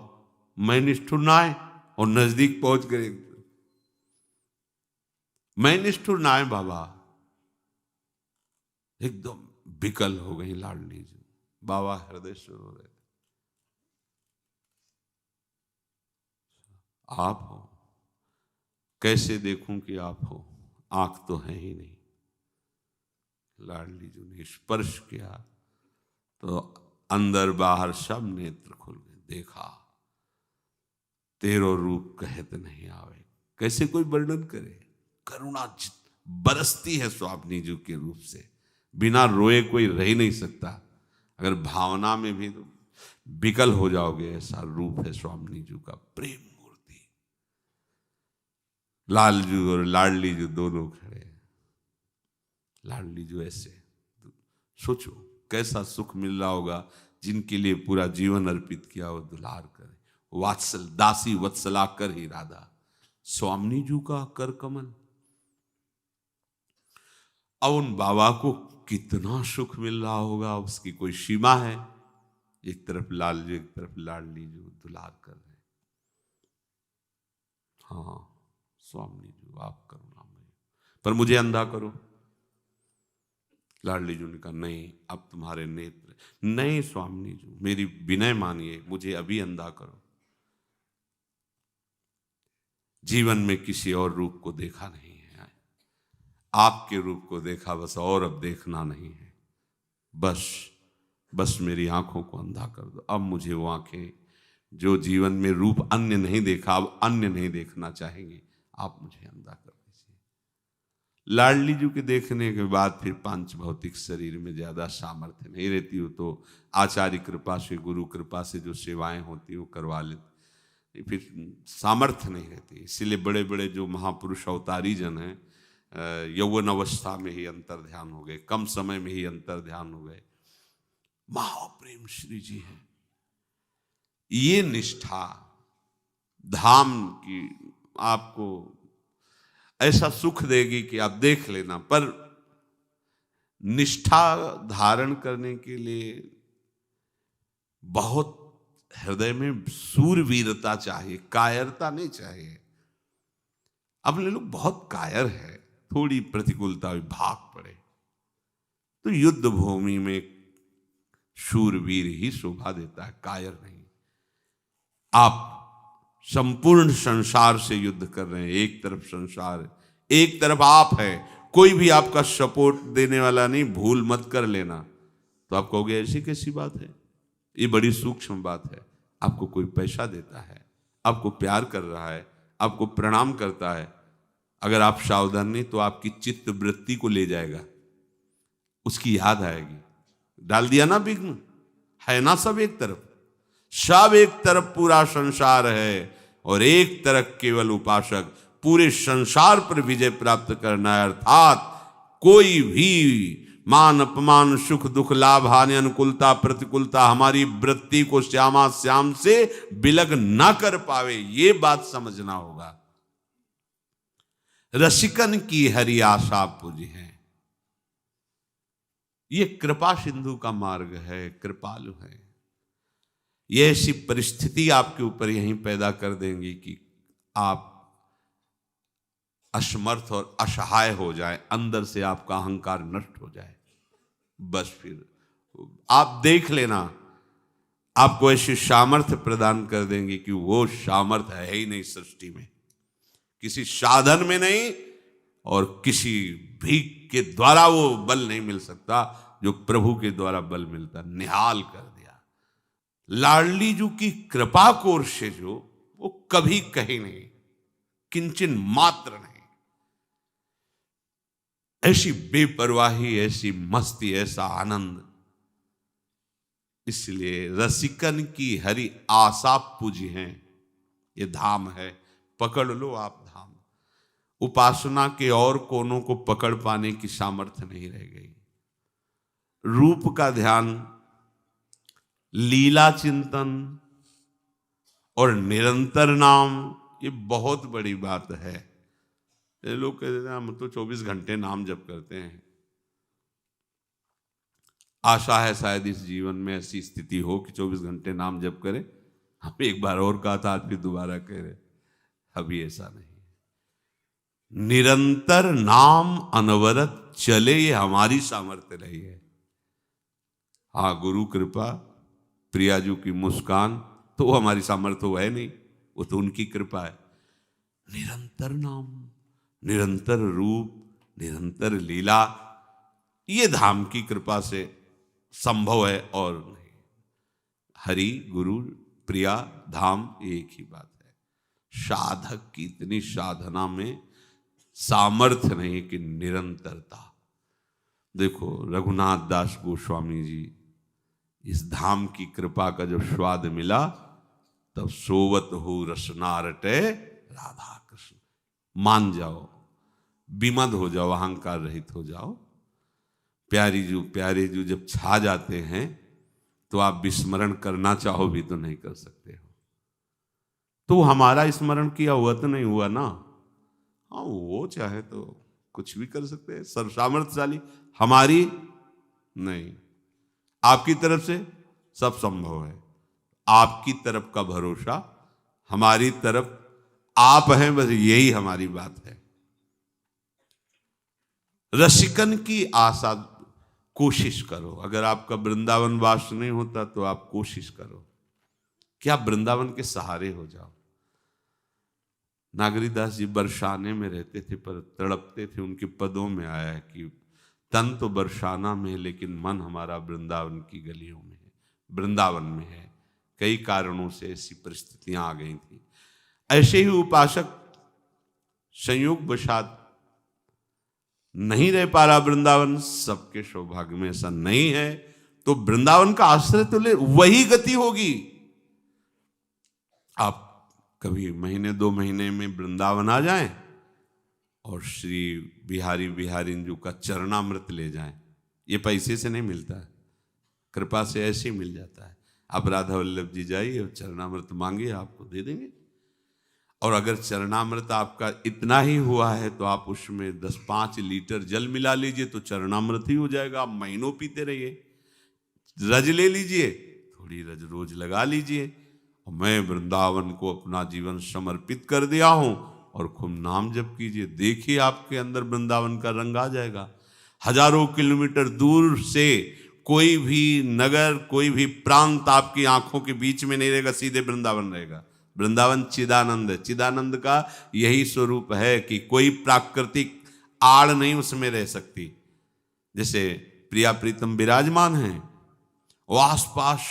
मैं निष्ठुर ना आए, और नजदीक पहुंच गए। मैं निष्ठुर ना आए बाबा। एकदम विकल हो गई लाडली जी। बाबा हृदय से रो रहे थे। आप हो, कैसे देखूं कि आप हो, आंख तो है ही नहीं। लाडली जी ने स्पर्श किया तो अंदर बाहर सब नेत्र खुल गए। देखा तेरो रूप कहत नहीं आवे। कैसे कोई वर्णन करे, करुणा बरसती है स्वामी जी के रूप से, बिना रोए कोई रह ही नहीं सकता। अगर भावना में भी तो विकल हो जाओगे, ऐसा रूप है स्वामी जी का। प्रेम मूर्ति। लालजू और लाडली जी दोनों खड़े। लाडली जी ऐसे, सोचो कैसा सुख मिल रहा होगा, जिनके लिए पूरा जीवन अर्पित किया वो दुलार करे। वात्सल दासी वत्सला कर ही राधा, स्वामी जी का कर कमल। अब उन बाबा को कितना सुख मिल रहा होगा, उसकी कोई सीमा है। एक तरफ लालजू, एक तरफ लाडली जी दुलार कर रहे। हाँ स्वामी जी आप करुणामय, पर मुझे अंधा करो। लाडली जी ने कहा नहीं, अब तुम्हारे नेत्र नहीं स्वामी जी, मेरी विनय मानिए, मुझे अभी अंधा करो। जीवन में किसी और रूप को देखा नहीं है, आपके रूप को देखा बस, और अब देखना नहीं है। बस मेरी आंखों को अंधा कर दो। अब मुझे वो आंखें जो जीवन में रूप अन्य नहीं देखा, अब अन्य नहीं देखना चाहेंगे, आप मुझे अंधा कर दीजिए। लाडली जी के देखने के बाद फिर पांच भौतिक शरीर में ज्यादा सामर्थ्य नहीं रहती हो, तो आचार्य कृपा से, गुरु कृपा से जो सेवाएं होती वो करवा लेते, फिर सामर्थ्य नहीं रहती। इसीलिए बड़े बड़े जो महापुरुष अवतारी जन हैं, यौवन अवस्था में ही अंतर ध्यान हो गए, कम समय में ही अंतर ध्यान हो गए। महाप्रेम श्री जी है। ये निष्ठा धाम की आपको ऐसा सुख देगी कि आप देख लेना, पर निष्ठा धारण करने के लिए बहुत हृदय में सूरवीरता चाहिए, कायरता नहीं चाहिए। अपने लोग बहुत कायर है, थोड़ी प्रतिकूलता भी भाग पड़े तो युद्ध भूमि में शूरवीर ही शोभा देता है, कायर नहीं। आप संपूर्ण संसार से युद्ध कर रहे हैं, एक तरफ संसार, एक तरफ आप है, कोई भी आपका सपोर्ट देने वाला नहीं, भूल मत कर लेना। तो आप कहोगे ऐसी कैसी बात है, ये बड़ी सूक्ष्म बात है। आपको कोई पैसा देता है, आपको प्यार कर रहा है, आपको प्रणाम करता है, अगर आप सावधान नहीं तो आपकी चित्त वृत्ति को ले जाएगा, उसकी याद आएगी। डाल दिया ना विघ्न, है ना सब एक तरफ, सब एक तरफ पूरा संसार है और एक तरफ केवल उपासक। पूरे संसार पर विजय प्राप्त करना है, अर्थात कोई भी मान अपमान सुख दुख लाभ हानि अनुकूलता प्रतिकूलता हमारी वृत्ति को श्यामा श्याम से बिलग ना कर पावे, ये बात समझना होगा। रसिकन की हरि आशा पूजी है, ये कृपा सिंधु का मार्ग है, कृपालु है। ये ऐसी परिस्थिति आपके ऊपर यहीं पैदा कर देंगी कि आप असमर्थ और असहाय हो जाए, अंदर से आपका अहंकार नष्ट हो जाए। बस फिर आप देख लेना, आपको ऐसी सामर्थ्य प्रदान कर देंगे कि वो सामर्थ्य है ही नहीं सृष्टि में, किसी साधन में नहीं, और किसी भीख के द्वारा वो बल नहीं मिल सकता जो प्रभु के द्वारा बल मिलता। निहाल कर दिया लाडली जू की कृपा कोर से, जो वो कभी कहीं नहीं, किंचन मात्र नहीं। ऐसी बेपरवाही, ऐसी मस्ती, ऐसा आनंद। इसलिए रसिकन की हरि आशा पूजी हैं, ये धाम है, पकड़ लो आप धाम। उपासना के और कोनों को पकड़ पाने की सामर्थ्य नहीं रह गई। रूप का ध्यान, लीला चिंतन और निरंतर नाम, ये बहुत बड़ी बात है। ये लोग कहते हैं हम तो 24 घंटे नाम जप करते हैं। आशा है शायद इस जीवन में ऐसी स्थिति हो कि 24 घंटे नाम जप करें। हम एक बार और कहा था, आज फिर दोबारा कह रहे, अभी ऐसा नहीं। निरंतर नाम अनवरत चले, ये हमारी सामर्थ्य रही है। हाँ, गुरु कृपा, प्रियाजू की मुस्कान, तो वो हमारी सामर्थ्य है नहीं, वो तो उनकी कृपा है। निरंतर नाम, निरंतर रूप, निरंतर लीला, ये धाम की कृपा से संभव है और नहीं। हरि, गुरु, प्रिया, धाम एक ही बात है। साधक की इतनी साधना में सामर्थ्य नहीं कि निरंतरता। देखो रघुनाथ दास गोस्वामी जी, इस धाम की कृपा का जब स्वाद मिला तब सोवत हो रसना रटे राधा कृष्ण। मान जाओ, विमद हो जाओ, अहंकार रहित हो जाओ। प्यारे जू जब छा जाते हैं तो आप विस्मरण करना चाहो भी तो नहीं कर सकते हो। तो हमारा स्मरण किया हुआ तो नहीं हुआ ना। हाँ, वो चाहे तो कुछ भी कर सकते हैं, सर्वसामर्थ्यशाली। हमारी नहीं, आपकी तरफ से सब संभव है। आपकी तरफ का भरोसा, हमारी तरफ आप हैं, बस यही हमारी बात है। रसिकन की आशा, कोशिश करो। अगर आपका वृंदावन वास नहीं होता तो आप कोशिश करो कि आप वृंदावन के सहारे हो जाओ। नागरीदास जी बरसाने में रहते थे पर तड़पते थे। उनके पदों में आया है कि तन तो बरसाना में है लेकिन मन हमारा वृंदावन की गलियों में है, वृंदावन में है। कई कारणों से ऐसी परिस्थितियां आ गई थी। ऐसे ही उपासक संयोग वशात नहीं रह पा रहा वृंदावन, सबके सौभाग्य में ऐसा नहीं है, तो वृंदावन का आश्रय तो ले, वही गति होगी। आप कभी महीने 2 महीने में वृंदावन आ जाएं और श्री बिहारी बिहारिन का चरणामृत ले जाएं। ये पैसे से नहीं मिलता है, कृपा से ऐसे ही मिल जाता है। आप राधा वल्लभ जी जाइए और चरणामृत मांगिए, आपको दे देंगे। और अगर चरणामृत आपका इतना ही हुआ है तो आप उसमें 10-5 लीटर जल मिला लीजिए तो चरणामृत ही हो जाएगा। आप महीनों पीते रहिए। रज ले लीजिए, थोड़ी रज रोज लगा लीजिए। और मैं वृंदावन को अपना जीवन समर्पित कर दिया हूं, और खूब नाम जप कीजिए। देखिए आपके अंदर वृंदावन का रंग आ जाएगा। हजारों किलोमीटर दूर से कोई भी नगर, कोई भी प्रांत आपकी आंखों के बीच में नहीं रहेगा, सीधे वृंदावन रहेगा। वृंदावन चिदानंद है। चिदानंद का यही स्वरूप है कि कोई प्राकृतिक आड़ नहीं उसमें रह सकती। जैसे प्रिया प्रीतम विराजमान हैं, वो आसपास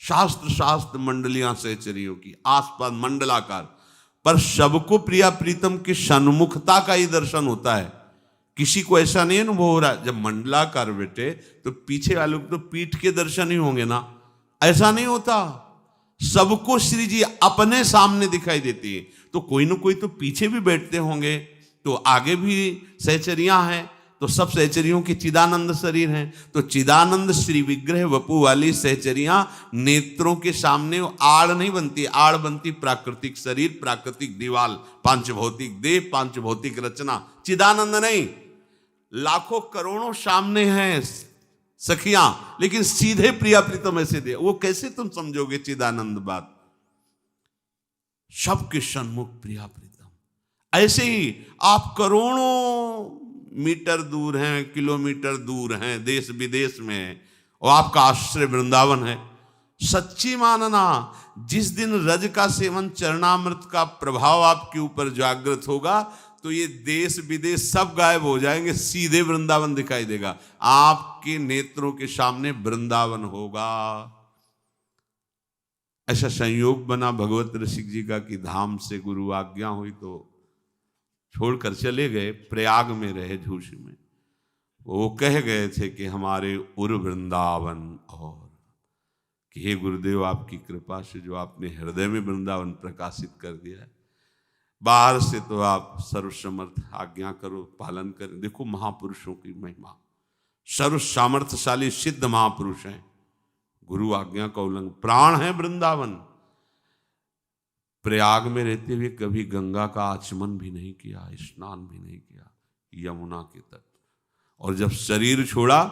शास्त्र मंडलियां सहचरियों की आसपास मंडलाकार, पर सबको प्रिया प्रीतम की सन्मुखता का ही दर्शन होता है। किसी को ऐसा नहीं अनुभव हो रहा जब मंडलाकार बैठे तो पीछे वालों को तो पीठ के दर्शन ही होंगे ना, ऐसा नहीं होता। सबको श्री जी अपने सामने दिखाई देती है। तो कोई ना कोई तो पीछे भी बैठते होंगे, तो आगे भी सहचरियां हैं, तो सब सहचरियों के चिदानंद शरीर हैं। तो चिदानंद श्री विग्रह वपु वाली सहचरियां नेत्रों के सामने आड़ नहीं बनती। आड़ बनती प्राकृतिक शरीर, प्राकृतिक दीवाल, पांचभौतिक देह, पांचभौतिक रचना। चिदानंद नहीं। लाखों करोड़ों सामने हैं सखियां, लेकिन सीधे प्रिया प्रीतम ऐसे दे, वो कैसे तुम समझोगे चिदानंद बात? सबके सन्मुख प्रिया प्रीतम। ऐसे ही आप करोड़ों मीटर दूर हैं, किलोमीटर दूर हैं, देश विदेश में हैं, और आपका आश्रय वृंदावन है। सच्ची मानना। जिस दिन रज का सेवन, चरणामृत का प्रभाव आपके ऊपर जागृत होगा तो ये देश विदेश सब गायब हो जाएंगे, सीधे वृंदावन दिखाई देगा, आपके नेत्रों के सामने वृंदावन होगा। ऐसा संयोग बना भगवत ऋषिक जी का कि धाम से गुरु आज्ञा हुई तो छोड़कर चले गए, प्रयाग में रहे झूसी में। वो कह गए थे कि हमारे उर वृंदावन, और कि हे गुरुदेव आपकी कृपा से जो आपने हृदय में वृंदावन प्रकाशित कर दिया है, बाहर से तो आप सर्वसमर्थ, आज्ञा करो पालन करें। देखो महापुरुषों की महिमा, सर्व सामर्थ्यशाली सिद्ध महापुरुष हैं, गुरु आज्ञा का उल्लंघन, प्राण है वृंदावन। प्रयाग में रहते हुए कभी गंगा का आचमन भी नहीं किया, स्नान भी नहीं किया, यमुना के तट। और जब शरीर छोड़ा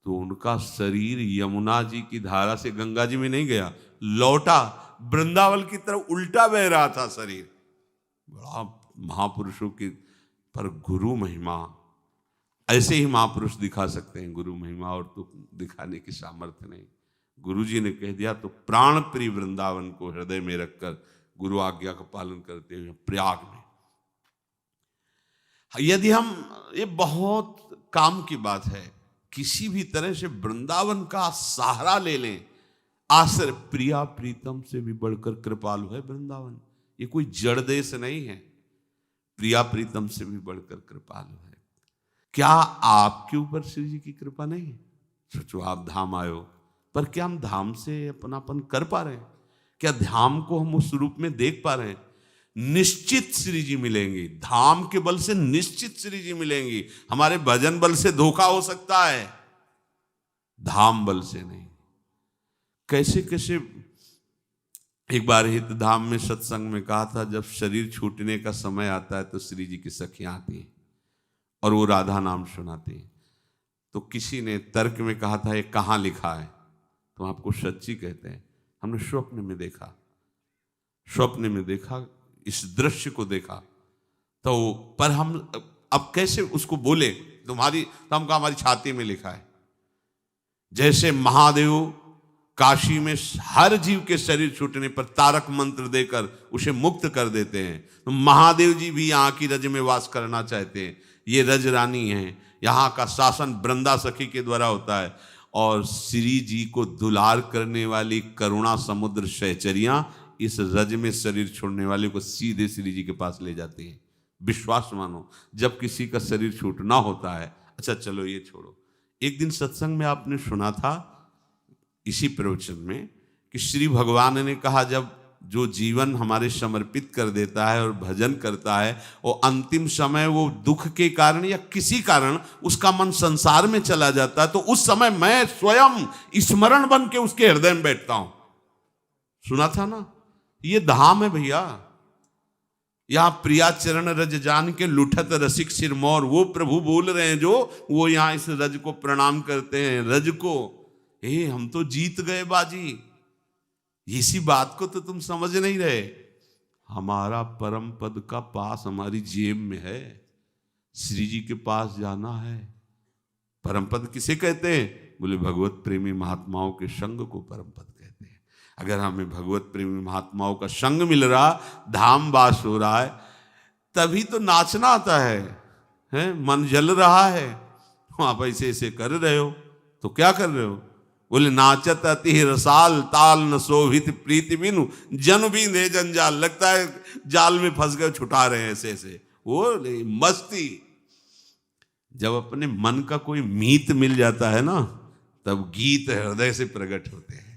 तो उनका शरीर यमुना जी की धारा से गंगा जी में नहीं गया, लौटा वृंदावन की तरफ उल्टा बह रहा था शरीर। बड़ा महापुरुषों की पर गुरु महिमा, ऐसे ही महापुरुष दिखा सकते हैं गुरु महिमा, और तो दिखाने की सामर्थ्य नहीं। गुरु जी ने कह दिया तो प्राण प्रिय वृंदावन को हृदय में रखकर गुरु आज्ञा का पालन करते हुए प्रयाग में। यदि हम, ये बहुत काम की बात है, किसी भी तरह से वृंदावन का सहारा ले लें, आश्रय, प्रिया प्रीतम से भी बढ़कर कृपालु है वृंदावन। ये कोई जड़ देश नहीं है, प्रिया प्रीतम से भी बढ़कर कृपालु है। क्या आपके ऊपर श्री जी की कृपा नहीं है? सोचो आप धाम आयो, पर क्या हम धाम से अपनापन कर पा रहे हैं? क्या धाम को हम उस रूप में देख पा रहे हैं? निश्चित श्री जी मिलेंगे, धाम के बल से निश्चित श्री जी मिलेंगी। हमारे भजन बल से धोखा हो सकता है, धाम बल से नहीं। कैसे कैसे, एक बार हित धाम में सत्संग में कहा था, जब शरीर छूटने का समय आता है तो श्री जी की सखियां आती हैं और वो राधा नाम सुनाती हैं। तो किसी ने तर्क में कहा था ये कहाँ लिखा है? तो आपको सच्ची कहते हैं, हमने स्वप्न में देखा, स्वप्न में देखा, इस दृश्य को देखा। तो पर हम अब कैसे उसको बोले तुम्हारी, तो हम कहा हमारी छाती में लिखा है। जैसे महादेव काशी में हर जीव के शरीर छूटने पर तारक मंत्र देकर उसे मुक्त कर देते हैं, तो महादेव जी भी यहाँ की रज में वास करना चाहते हैं। ये रज रानी है, यहाँ का शासन वृंदा सखी के द्वारा होता है, और श्री जी को दुलार करने वाली करुणा समुद्र सहचरियां इस रज में शरीर छोड़ने वाले को सीधे श्री जी के पास ले जाते हैं। विश्वास मानो, जब किसी का शरीर छूटना होता है, अच्छा चलो ये छोड़ो, एक दिन सत्संग में आपने सुना था इसी प्रवचन में कि श्री भगवान ने कहा, जब जो जीवन हमारे समर्पित कर देता है और भजन करता है, वो अंतिम समय वो दुख के कारण या किसी कारण उसका मन संसार में चला जाता है, तो उस समय मैं स्वयं स्मरण बन के उसके हृदय में बैठता हूं। सुना था ना? ये धाम है भैया। यहां प्रिया चरण रज जान के लुठत रसिक सिरमौर, वो प्रभु बोल रहे हैं, जो वो यहां इस रज को प्रणाम करते हैं, रज को। हम तो जीत गए बाजी। इसी बात को तो तुम समझ नहीं रहे। हमारा परम पद का पास हमारी जेब में है, श्री जी के पास जाना है। परम पद किसे कहते हैं? बोले भगवत प्रेमी महात्माओं के संग को परम पद कहते हैं। अगर हमें भगवत प्रेमी महात्माओं का संग मिल रहा, धाम वास हो रहा है, तभी तो नाचना आता है? मन जल रहा है, आप ऐसे ऐसे कर रहे हो, तो क्या कर रहे हो? बोले नाचत अति रसाल ताल न शोभित प्रीति बिनु जन भी दे जंजाल। लगता है जाल में फंस गए, छुटा रहे हैं ऐसे ऐसे, वो मस्ती। जब अपने मन का कोई मीत मिल जाता है ना, तब गीत हृदय से प्रकट होते हैं।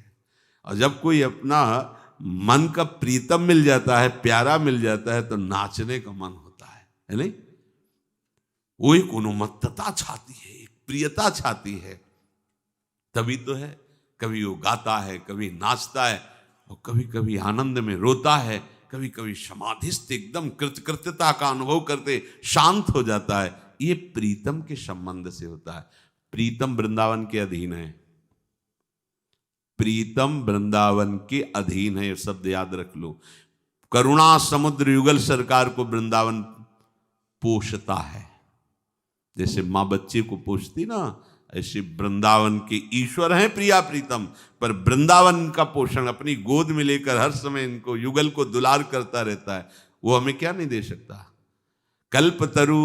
और जब कोई अपना मन का प्रीतम मिल जाता है, प्यारा मिल जाता है, तो नाचने का मन होता है नहीं? वो एक उन्मत्तता छाती है, एक प्रियता छाती है, तभी तो है। कभी वो गाता है, कभी नाचता है, और कभी कभी आनंद में रोता है, कभी कभी समाधिस्थ एकदम कृतकृत्यता का अनुभव करते शांत हो जाता है। ये प्रीतम के संबंध से होता है। प्रीतम वृंदावन के अधीन है, प्रीतम वृंदावन के अधीन है, शब्द याद रख लो। करुणा समुद्र युगल सरकार को वृंदावन पोषता है। जैसे माँ बच्चे को पोषती ना, ऐसे वृंदावन के ईश्वर हैं प्रिया प्रीतम, पर वृंदावन का पोषण अपनी गोद में लेकर हर समय इनको युगल को दुलार करता रहता है, वो हमें क्या नहीं दे सकता? कल्पतरु,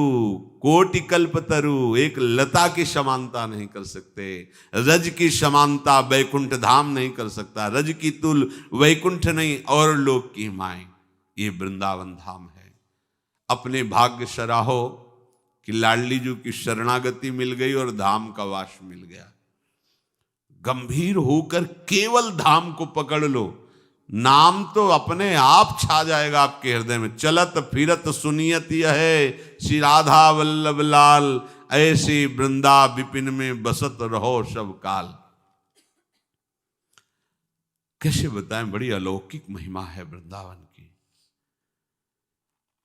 कोटि कल्पतरु एक लता की समानता नहीं कर सकते, रज की समानता वैकुंठ धाम नहीं कर सकता, रज की तुल वैकुंठ नहीं और लोक की माएं, ये वृंदावन धाम है। अपने भाग्य सराहो कि लाडली जी की शरणागति मिल गई और धाम का वास मिल गया। गंभीर होकर केवल धाम को पकड़ लो, नाम तो अपने आप छा जाएगा आपके हृदय में। चलत फिरत सुनियत यह है श्री राधा वल्लभ लाल, ऐसे वृंदा विपिन में बसत रहो सब काल। कैसे बताएं, बड़ी अलौकिक महिमा है वृंदावन की।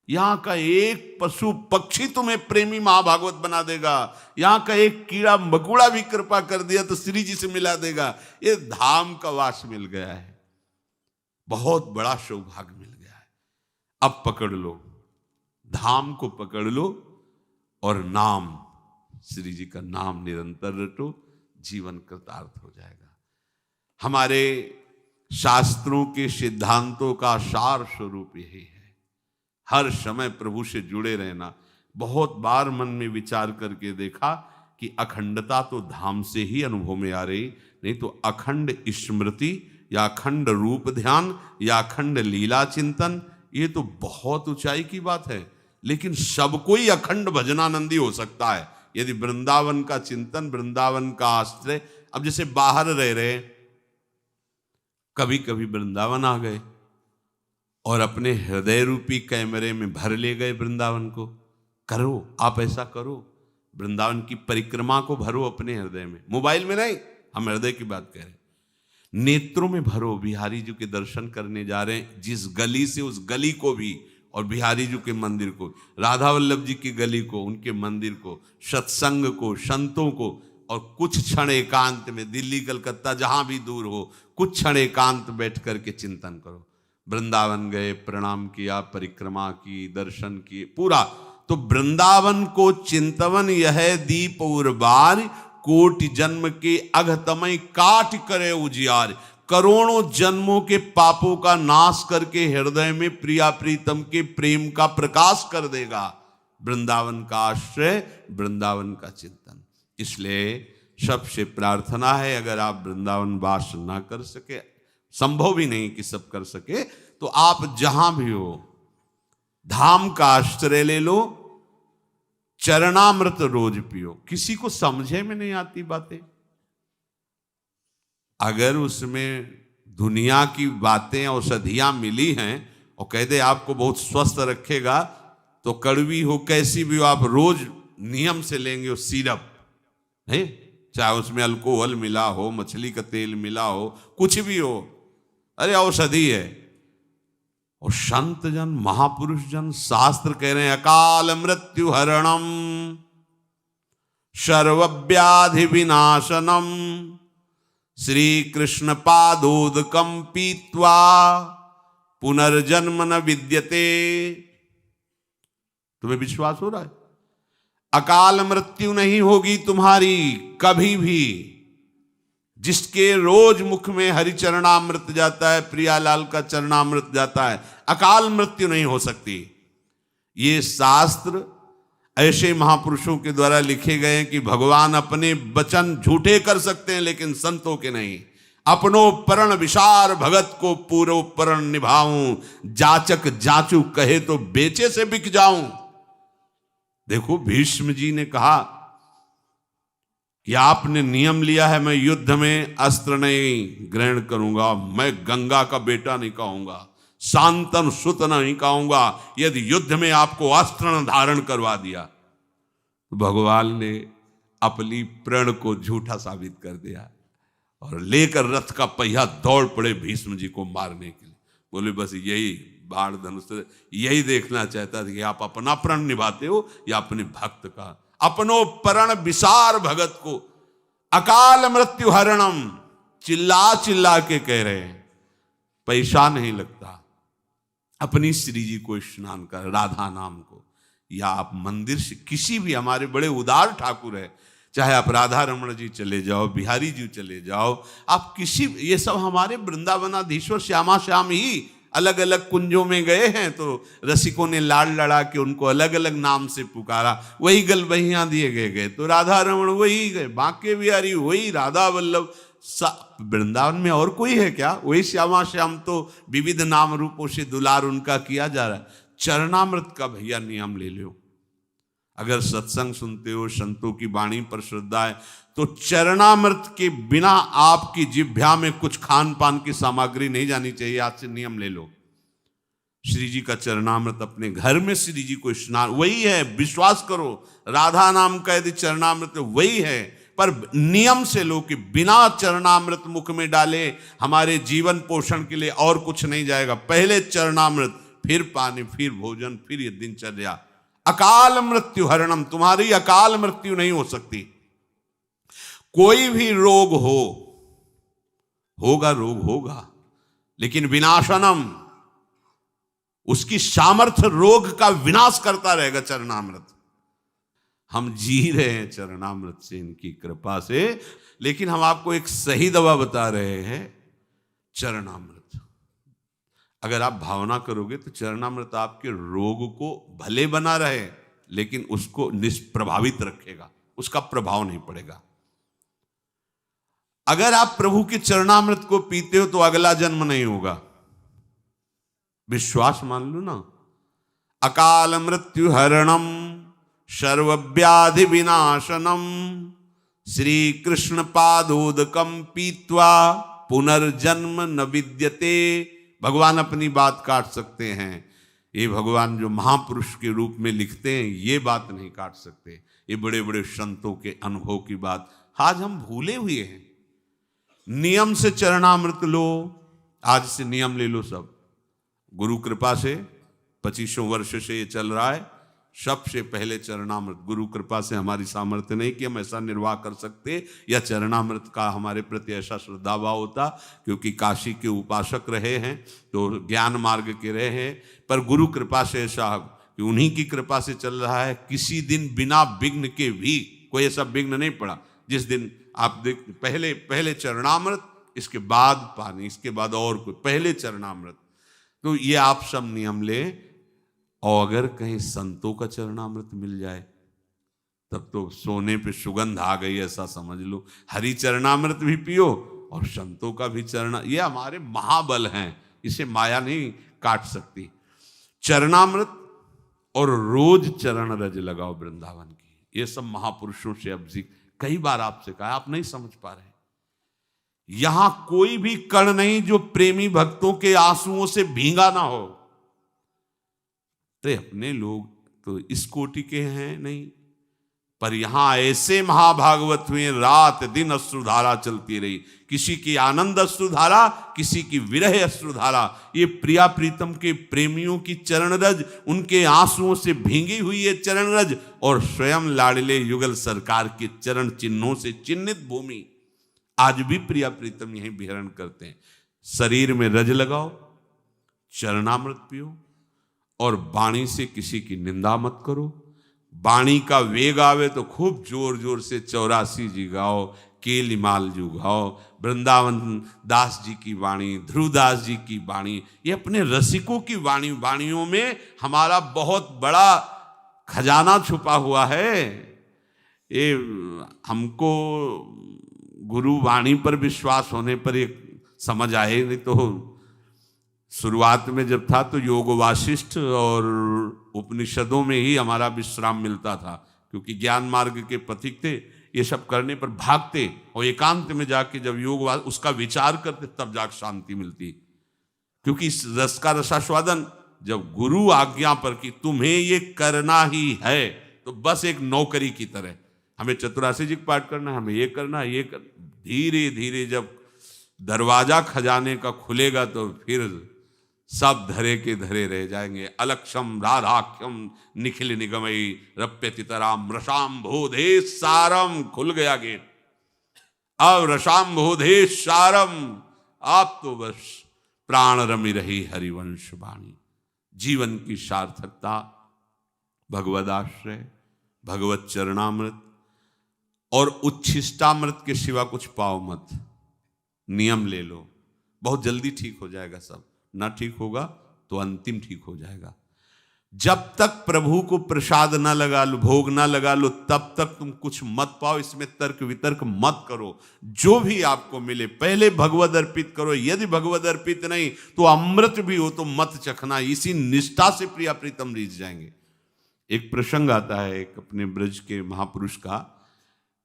यहां का एक पशु पक्षी तुम्हें प्रेमी महाभागवत बना देगा, यहां का एक कीड़ा मकोड़ा भी कृपा कर दिया तो श्री जी से मिला देगा। ये धाम का वास मिल गया है, बहुत बड़ा सौभाग्य मिल गया है। अब पकड़ लो, धाम को पकड़ लो और नाम, श्री जी का नाम निरंतर रटो, जीवन कृतार्थ हो जाएगा। हमारे शास्त्रों के सिद्धांतों का सार स्वरूप यही है, हर समय प्रभु से जुड़े रहना। बहुत बार मन में विचार करके देखा कि अखंडता तो धाम से ही अनुभव में आ रही, नहीं तो अखंड स्मृति या अखंड रूप ध्यान या अखंड लीला चिंतन, ये तो बहुत ऊंचाई की बात है। लेकिन सबको ही अखंड भजनानंदी हो सकता है यदि वृंदावन का चिंतन, वृंदावन का आश्रय। अब जैसे बाहर रह रहे, कभी कभी वृंदावन आ गए और अपने हृदय रूपी कैमरे में भर ले गए वृंदावन को। करो, आप ऐसा करो, वृंदावन की परिक्रमा को भरो अपने हृदय में, मोबाइल में नहीं, हम हृदय की बात कह रहे हैं। नेत्रों में भरो, बिहारी जी के दर्शन करने जा रहे हैं, जिस गली से उस गली को भी, और बिहारी जी के मंदिर को, राधा वल्लभ जी की गली को, उनके मंदिर को, सत्संग को, संतों को, और कुछ क्षण एकांत में, दिल्ली कलकत्ता जहां भी दूर हो, कुछ क्षण एकांत बैठ करके चिंतन करो। वृंदावन गए, प्रणाम किया, परिक्रमा की, दर्शन किए, पूरा। तो वृंदावन को चिंतवन यह दीप उर्बार, कोटि जन्म के अघतमय काट करे उजियार। करोड़ों जन्मों के पापों का नाश करके हृदय में प्रिया प्रीतम के प्रेम का प्रकाश कर देगा वृंदावन का आश्रय, वृंदावन का चिंतन। इसलिए सबसे प्रार्थना है, अगर आप वृंदावन वास ना कर सके, संभव भी नहीं कि सब कर सके, तो आप जहां भी हो धाम का आश्रय ले लो, चरणामृत रोज पियो। किसी को समझे में नहीं आती बातें, अगर उसमें दुनिया की बातें औषधियां मिली हैं और कह दे आपको बहुत स्वस्थ रखेगा, तो कड़वी हो कैसी भी हो, आप रोज नियम से लेंगे वो सिरप है, चाहे उसमें अल्कोहल मिला हो, मछली का तेल मिला हो, कुछ भी हो, अरे औषधि है। और संत जन, महापुरुष जन, शास्त्र कह रहे हैं अकाल मृत्यु हरणम सर्वव्याधि विनाशनम श्री कृष्ण पादोदकम पीत्वा पुनर्जन्म न विद्यते। तुम्हें विश्वास हो रहा है? अकाल मृत्यु नहीं होगी तुम्हारी कभी भी। जिसके रोज मुख में हरि चरणामृत जाता है, प्रियालाल का चरणामृत जाता है, अकाल मृत्यु नहीं हो सकती। ये शास्त्र ऐसे महापुरुषों के द्वारा लिखे गए हैं कि भगवान अपने वचन झूठे कर सकते हैं लेकिन संतों के नहीं। अपनो परण विशार भगत को पूरो परण निभाऊं, जाचक जाचू कहे तो बेचे से बिक जाऊं। देखो भीष्म जी ने कहा कि आपने नियम लिया है, मैं युद्ध में अस्त्र नहीं ग्रहण करूंगा, मैं गंगा का बेटा नहीं कहूंगा, शांतन सुत नहीं कहूंगा, यदि युद्ध में आपको अस्त्र धारण करवा दिया। तो भगवान ने अपनी प्रण को झूठा साबित कर दिया और लेकर रथ का पहिया दौड़ पड़े भीष्म जी को मारने के लिए। बोले बस यही बाण धनुष, यही देखना चाहता था कि आप अपना प्रण निभाते हो या अपने भक्त का। अपनो परण विसार भगत को अकाल मृत्यु हरणम, चिल्ला चिल्ला के कह रहे हैं, पैसा नहीं लगता। अपनी श्री जी को स्नान कर, राधा नाम को, या आप मंदिर से किसी भी, हमारे बड़े उदार ठाकुर है, चाहे आप राधा रमण जी चले जाओ, बिहारी जी चले जाओ, आप किसी, ये सब हमारे वृंदावनाधीश्वर श्यामा श्याम ही अलग अलग कुंजों में गए हैं तो रसिकों ने लाड़ लड़ा के उनको अलग अलग नाम से पुकारा, वही गलबहियां दिए गए तो राधा रमण वही गए, बांके बिहारी वही, राधा वल्लभ। वृंदावन में और कोई है क्या? वही श्यामा श्याम, तो विविध नाम रूपों से दुलार उनका किया जा रहा है। चरणामृत का भैया नियम ले लो। अगर सत्संग सुनते हो, संतों की वाणी पर श्रद्धा है, तो चरणामृत के बिना आपकी जिह्वा में कुछ खान पान की सामग्री नहीं जानी चाहिए। आज से नियम ले लो। श्री जी का चरणामृत अपने घर में श्री जी को स्नान, वही है, विश्वास करो, राधा नाम का यदि चरणामृत वही है, पर नियम से लो कि बिना चरणामृत मुख में डाले हमारे जीवन पोषण के लिए और कुछ नहीं जाएगा। पहले चरणामृत, फिर पानी, फिर भोजन, फिर ये दिनचर्या। अकाल मृत्यु हरणम, तुम्हारी अकाल मृत्यु नहीं हो सकती। कोई भी रोग होगा, रोग होगा, लेकिन विनाशनम, उसकी सामर्थ्य रोग का विनाश करता रहेगा चरणामृत। हम जी रहे हैं चरणामृत से, इनकी कृपा से, लेकिन हम आपको एक सही दवा बता रहे हैं, चरणामृत। अगर आप भावना करोगे तो चरणामृत आपके रोग को भले बना रहे, लेकिन उसको निष्प्रभावित रखेगा, उसका प्रभाव नहीं पड़ेगा। अगर आप प्रभु के चरणामृत को पीते हो तो अगला जन्म नहीं होगा, विश्वास मान लो ना। अकाल मृत्यु हरणम सर्वव्याधि विनाशनम श्री कृष्ण पादोदकम पीत्वा पुनर्जन्म न विद्यते। भगवान अपनी बात काट सकते हैं, ये भगवान जो महापुरुष के रूप में लिखते हैं ये बात नहीं काट सकते। ये बड़े बड़े संतों के अनुभव की बात आज हम भूले हुए हैं। नियम से चरणामृत लो, आज से नियम ले लो सब। गुरु कृपा से 25 वर्ष से ये चल रहा है। सबसे पहले चरणामृत, गुरु कृपा से हमारी सामर्थ्य नहीं कि हम ऐसा निर्वाह कर सकते या चरणामृत का हमारे प्रति ऐसा श्रद्धा भाव होता, क्योंकि काशी के उपासक रहे हैं तो ज्ञान मार्ग के रहे हैं, पर गुरु कृपा से ऐसा कि उन्हीं की कृपा से चल रहा है। किसी दिन बिना विघ्न के भी कोई ऐसा विघ्न नहीं पड़ा। जिस दिन आप देख, पहले चरणामृत, इसके बाद पानी, इसके बाद और कोई, पहले चरणामृत। तो ये आप सब नियम ले, और अगर कहीं संतों का चरणामृत मिल जाए तब तो सोने पे सुगंध आ गई ऐसा समझ लो। हरि चरणामृत भी पियो और संतों का भी चरण, ये हमारे महाबल हैं, इसे माया नहीं काट सकती। चरणामृत और रोज चरण रज लगाओ वृंदावन की, ये सब महापुरुषों से अब कई बार आपसे कहा, आप नहीं समझ पा रहे। यहां कोई भी कण नहीं जो प्रेमी भक्तों के आंसुओं से भींगा ना हो। तो अपने लोग तो इस कोटि के हैं नहीं, पर यहां ऐसे महाभागवत हुए, रात दिन अश्रुधारा चलती रही। किसी की आनंद अश्रुधारा, किसी की विरह अश्रुधारा। ये प्रिया प्रीतम के प्रेमियों की चरण रज, उनके आंसुओं से भींगी हुई है चरण रज, और स्वयं लाडले युगल सरकार के चरण चिन्हों से चिन्हित भूमि। आज भी प्रिया प्रीतम यहीं विहरण करते हैं। शरीर में रज लगाओ, चरणामृत पियो, और वाणी से किसी की निंदा मत करो। वाणी का वेग आवे तो खूब जोर जोर से 84 जी गाओ, केलिमाल जी गाओ, वृंदावन दास जी की वाणी, ध्रुवदास जी की वाणी, ये अपने रसिकों की वाणी। वाणियों में हमारा बहुत बड़ा खजाना छुपा हुआ है। ये हमको गुरु वाणी पर विश्वास होने पर ये समझ आए, नहीं तो शुरुआत में जब था तो योग वासिष्ठ और उपनिषदों में ही हमारा विश्राम मिलता था, क्योंकि ज्ञान मार्ग के पथिक थे। ये सब करने पर भागते और एकांत में जाके जब योग उसका विचार करते तब जाकर शांति मिलती, क्योंकि इस रस का रसास्वादन जब गुरु आज्ञा पर कि तुम्हें ये करना ही है, तो बस एक नौकरी की तरह हमें चतुरासी जी पाठ करना है, हमें ये करना है, ये धीरे धीरे जब दरवाजा खजाने का खुलेगा तो फिर सब धरे के धरे रह जाएंगे। अलक्षम राधाख्यम निखिल निगमई रप्यतितराम रसाम भोधे सारम, खुल गया गेट। अब रसाम भोधे सारम, आप तो बस प्राण रमी रही हरिवंश वाणी। जीवन की सार्थकता भगवदाश्रय, भगवत चरणामृत और उच्छिष्टामृत के सिवा कुछ पाओ मत। नियम ले लो, बहुत जल्दी ठीक हो जाएगा सब, ना ठीक होगा तो अंतिम ठीक हो जाएगा। जब तक प्रभु को प्रसाद ना लगा लो, भोग ना लगा लो, तब तक तुम कुछ मत पाओ। इसमें तर्क वितर्क मत करो, जो भी आपको मिले पहले भगवद अर्पित करो। यदि भगवद अर्पित नहीं तो अमृत भी हो तो मत चखना। इसी निष्ठा से प्रिया प्रीतम रीझ जाएंगे। एक प्रसंग आता है एक अपने ब्रज के महापुरुष का,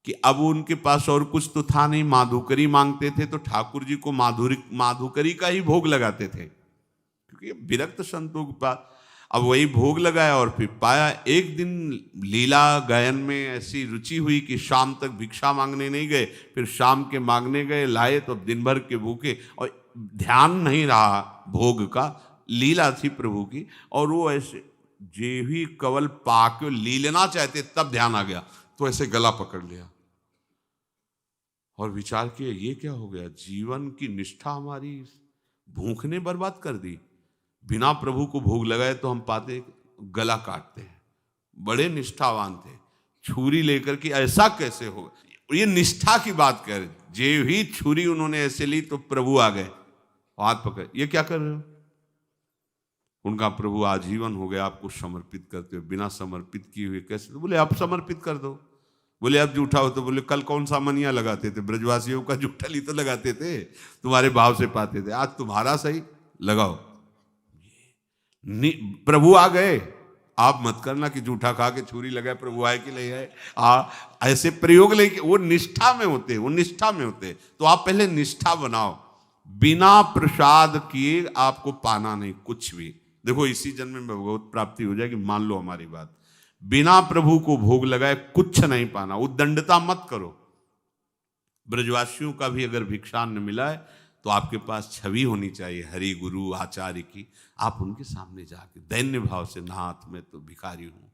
कि अब उनके पास और कुछ तो था नहीं, माधुकरी मांगते थे तो ठाकुर जी को माधुकरी का ही भोग लगाते थे, क्योंकि विरक्त संतों के पास। अब वही भोग लगाया और फिर पाया। एक दिन लीला गायन में ऐसी रुचि हुई कि शाम तक भिक्षा मांगने नहीं गए, फिर शाम के मांगने गए, लाए तो दिन भर के भूखे, और ध्यान नहीं रहा भोग का, लीला थी प्रभु की। और वो ऐसे जे ही कवल पाके ली लेना चाहते तब ध्यान आ गया, तो ऐसे गला पकड़ लिया और विचार किया ये क्या हो गया, जीवन की निष्ठा हमारी भूख ने बर्बाद कर दी। बिना प्रभु को भोग लगाए तो हम पाते गला काटते हैं। बड़े निष्ठावान थे, छुरी लेकर के ऐसा कैसे हो, ये निष्ठा की बात कर। जे ही छुरी उन्होंने ऐसे ली तो प्रभु आ गए, हाथ पकड़, ये क्या कर रहे हो। उनका प्रभु आजीवन हो गया आपको समर्पित करते हुए, बिना समर्पित किए हुए कैसे। तो बोले अब समर्पित कर दो। बोले अब जूठा हो तो बोले कल कौन सा मनिया लगाते थे, ब्रजवासियों का जूठा ली तो लगाते थे, तुम्हारे भाव से पाते थे, आज तुम्हारा सही लगाओ। प्रभु आ गए, आप मत करना कि जूठा खा के छुरी लगाए प्रभु आए कि नहीं आए। ऐसे प्रयोग लेके वो निष्ठा में होते, वो निष्ठा में होते। तो आप पहले निष्ठा बनाओ। बिना प्रसाद किए आपको पाना नहीं कुछ भी। देखो इसी जन्म में भगवत प्राप्ति हो जाएगी, मान लो हमारी बात। बिना प्रभु को भोग लगाए कुछ नहीं पाना। उद्दंडता मत करो। ब्रजवासियों का भी अगर भिक्षान्न मिला है तो आपके पास छवि होनी चाहिए हरि गुरु आचार्य की। आप उनके सामने जाके दैन्य भाव से, नाथ मैं तो भिखारी हूँ,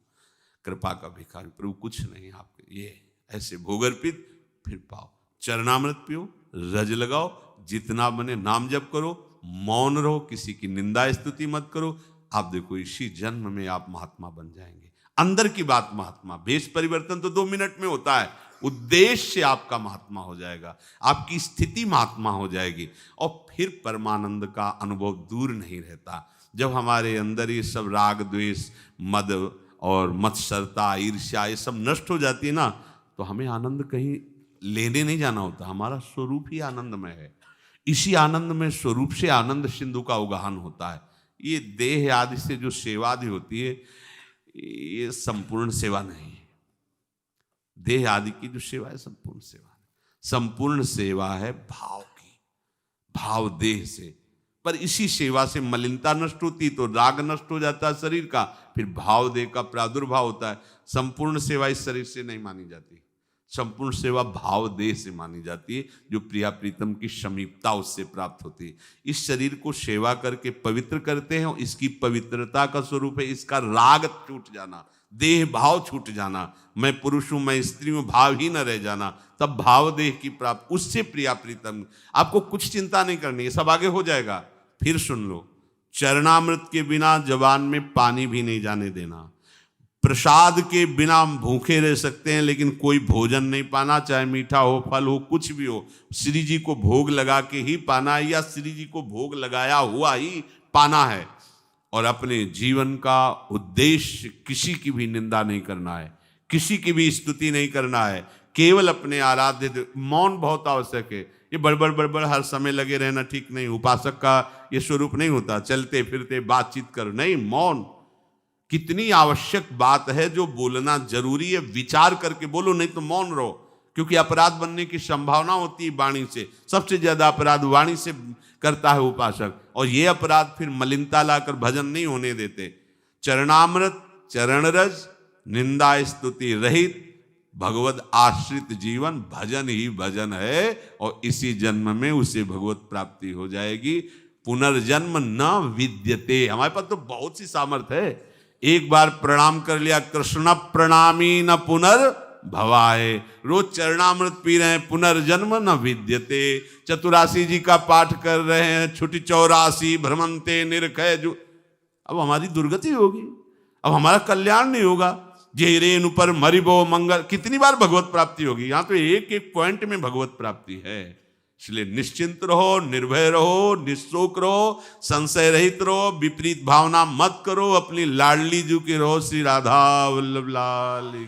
कृपा का भिखारी, प्रभु कुछ नहीं आपके, ये ऐसे भोग अर्पित, फिर पाओ। चरणामृत पियो, रज लगाओ, जितना बने नाम जप करो, मौन रहो, किसी की निंदा स्तुति मत करो। आप देखो इसी जन्म में आप महात्मा बन जाएंगे। अंदर की बात महात्मा, भेष परिवर्तन तो 2 मिनट में होता है, उद्देश्य आपका महात्मा हो जाएगा, आपकी स्थिति महात्मा हो जाएगी, और फिर परमानंद का अनुभव दूर नहीं रहता। जब हमारे अंदर ये सब राग द्वेष मद और मत्सरता ईर्ष्या ये सब नष्ट हो जाती है ना, तो हमें आनंद कहीं लेने नहीं जाना होता। हमारा स्वरूप ही आनंदमय है। इसी आनंद में स्वरूप से आनंद सिंधु का उगाहन होता है। ये देह आदि से जो सेवा आदि होती है ये संपूर्ण सेवा नहीं है। देह आदि की जो सेवा है संपूर्ण सेवा है। संपूर्ण सेवा है भाव की, भाव देह से। पर इसी सेवा से मलिनता नष्ट होती तो राग नष्ट हो जाता है शरीर का, फिर भाव देह का प्रादुर्भाव होता है। संपूर्ण सेवा इस शरीर से नहीं मानी जाती, संपूर्ण सेवा भाव देह से मानी जाती है, जो प्रिया प्रीतम की समीपता उससे प्राप्त होती है। इस शरीर को सेवा करके पवित्र करते हैं, इसकी पवित्रता का स्वरूप है इसका राग छूट जाना, देह भाव छूट जाना, मैं पुरुष हूं मैं स्त्री हूं भाव ही न रह जाना, तब भाव देह की प्राप्त, उससे प्रिया प्रीतम। आपको कुछ चिंता नहीं करनी है, सब आगे हो जाएगा। फिर सुन लो, चरणामृत के बिना जबान में पानी भी नहीं जाने देना। प्रसाद के बिना हम भूखे रह सकते हैं, लेकिन कोई भोजन नहीं पाना, चाहे मीठा हो फल हो कुछ भी हो, श्री जी को भोग लगा के ही पाना है, या श्री जी को भोग लगाया हुआ ही पाना है। और अपने जीवन का उद्देश्य किसी की भी निंदा नहीं करना है, किसी की भी स्तुति नहीं करना है, केवल अपने आराध्य। मौन बहुत आवश्यक है। ये बड़बड़ हर समय लगे रहना ठीक नहीं। उपासक का ये स्वरूप नहीं होता चलते फिरते बातचीत कर, नहीं, मौन कितनी आवश्यक बात है जो बोलना जरूरी है। विचार करके बोलो, नहीं तो मौन रहो, क्योंकि अपराध बनने की संभावना होती है वाणी से। सबसे ज्यादा अपराध वाणी से करता है उपासक, और ये अपराध फिर मलिनता लाकर भजन नहीं होने देते। चरणामृत चरण रज निंदा स्तुति रहित भगवत आश्रित जीवन भजन ही भजन है, और इसी जन्म में उसे भगवत प्राप्ति हो जाएगी। पुनर्जन्म न विद्यते। हमारे पास तो बहुत सी सामर्थ्य है। एक बार प्रणाम कर लिया, कृष्ण प्रणामी न पुनर्भवाय। रोज चरणामृत पी रहे हैं, पुनर्जन्म न विद्यते। चतुरासी जी का पाठ कर रहे हैं, छुटी 84 भ्रमंते निरखय जो। अब हमारी दुर्गति होगी, अब हमारा कल्याण नहीं होगा। जे रेणु पर मरिबो मंगल, कितनी बार भगवत प्राप्ति होगी? यहां तो एक एक पॉइंट में भगवत प्राप्ति है। इसलिए निश्चिंत रहो, निर्भय रहो, निशोक रहो, संशय रहित रहो, विपरीत भावना मत करो, अपनी लाडली जू की रहो। श्री राधा वल्लभ लाल।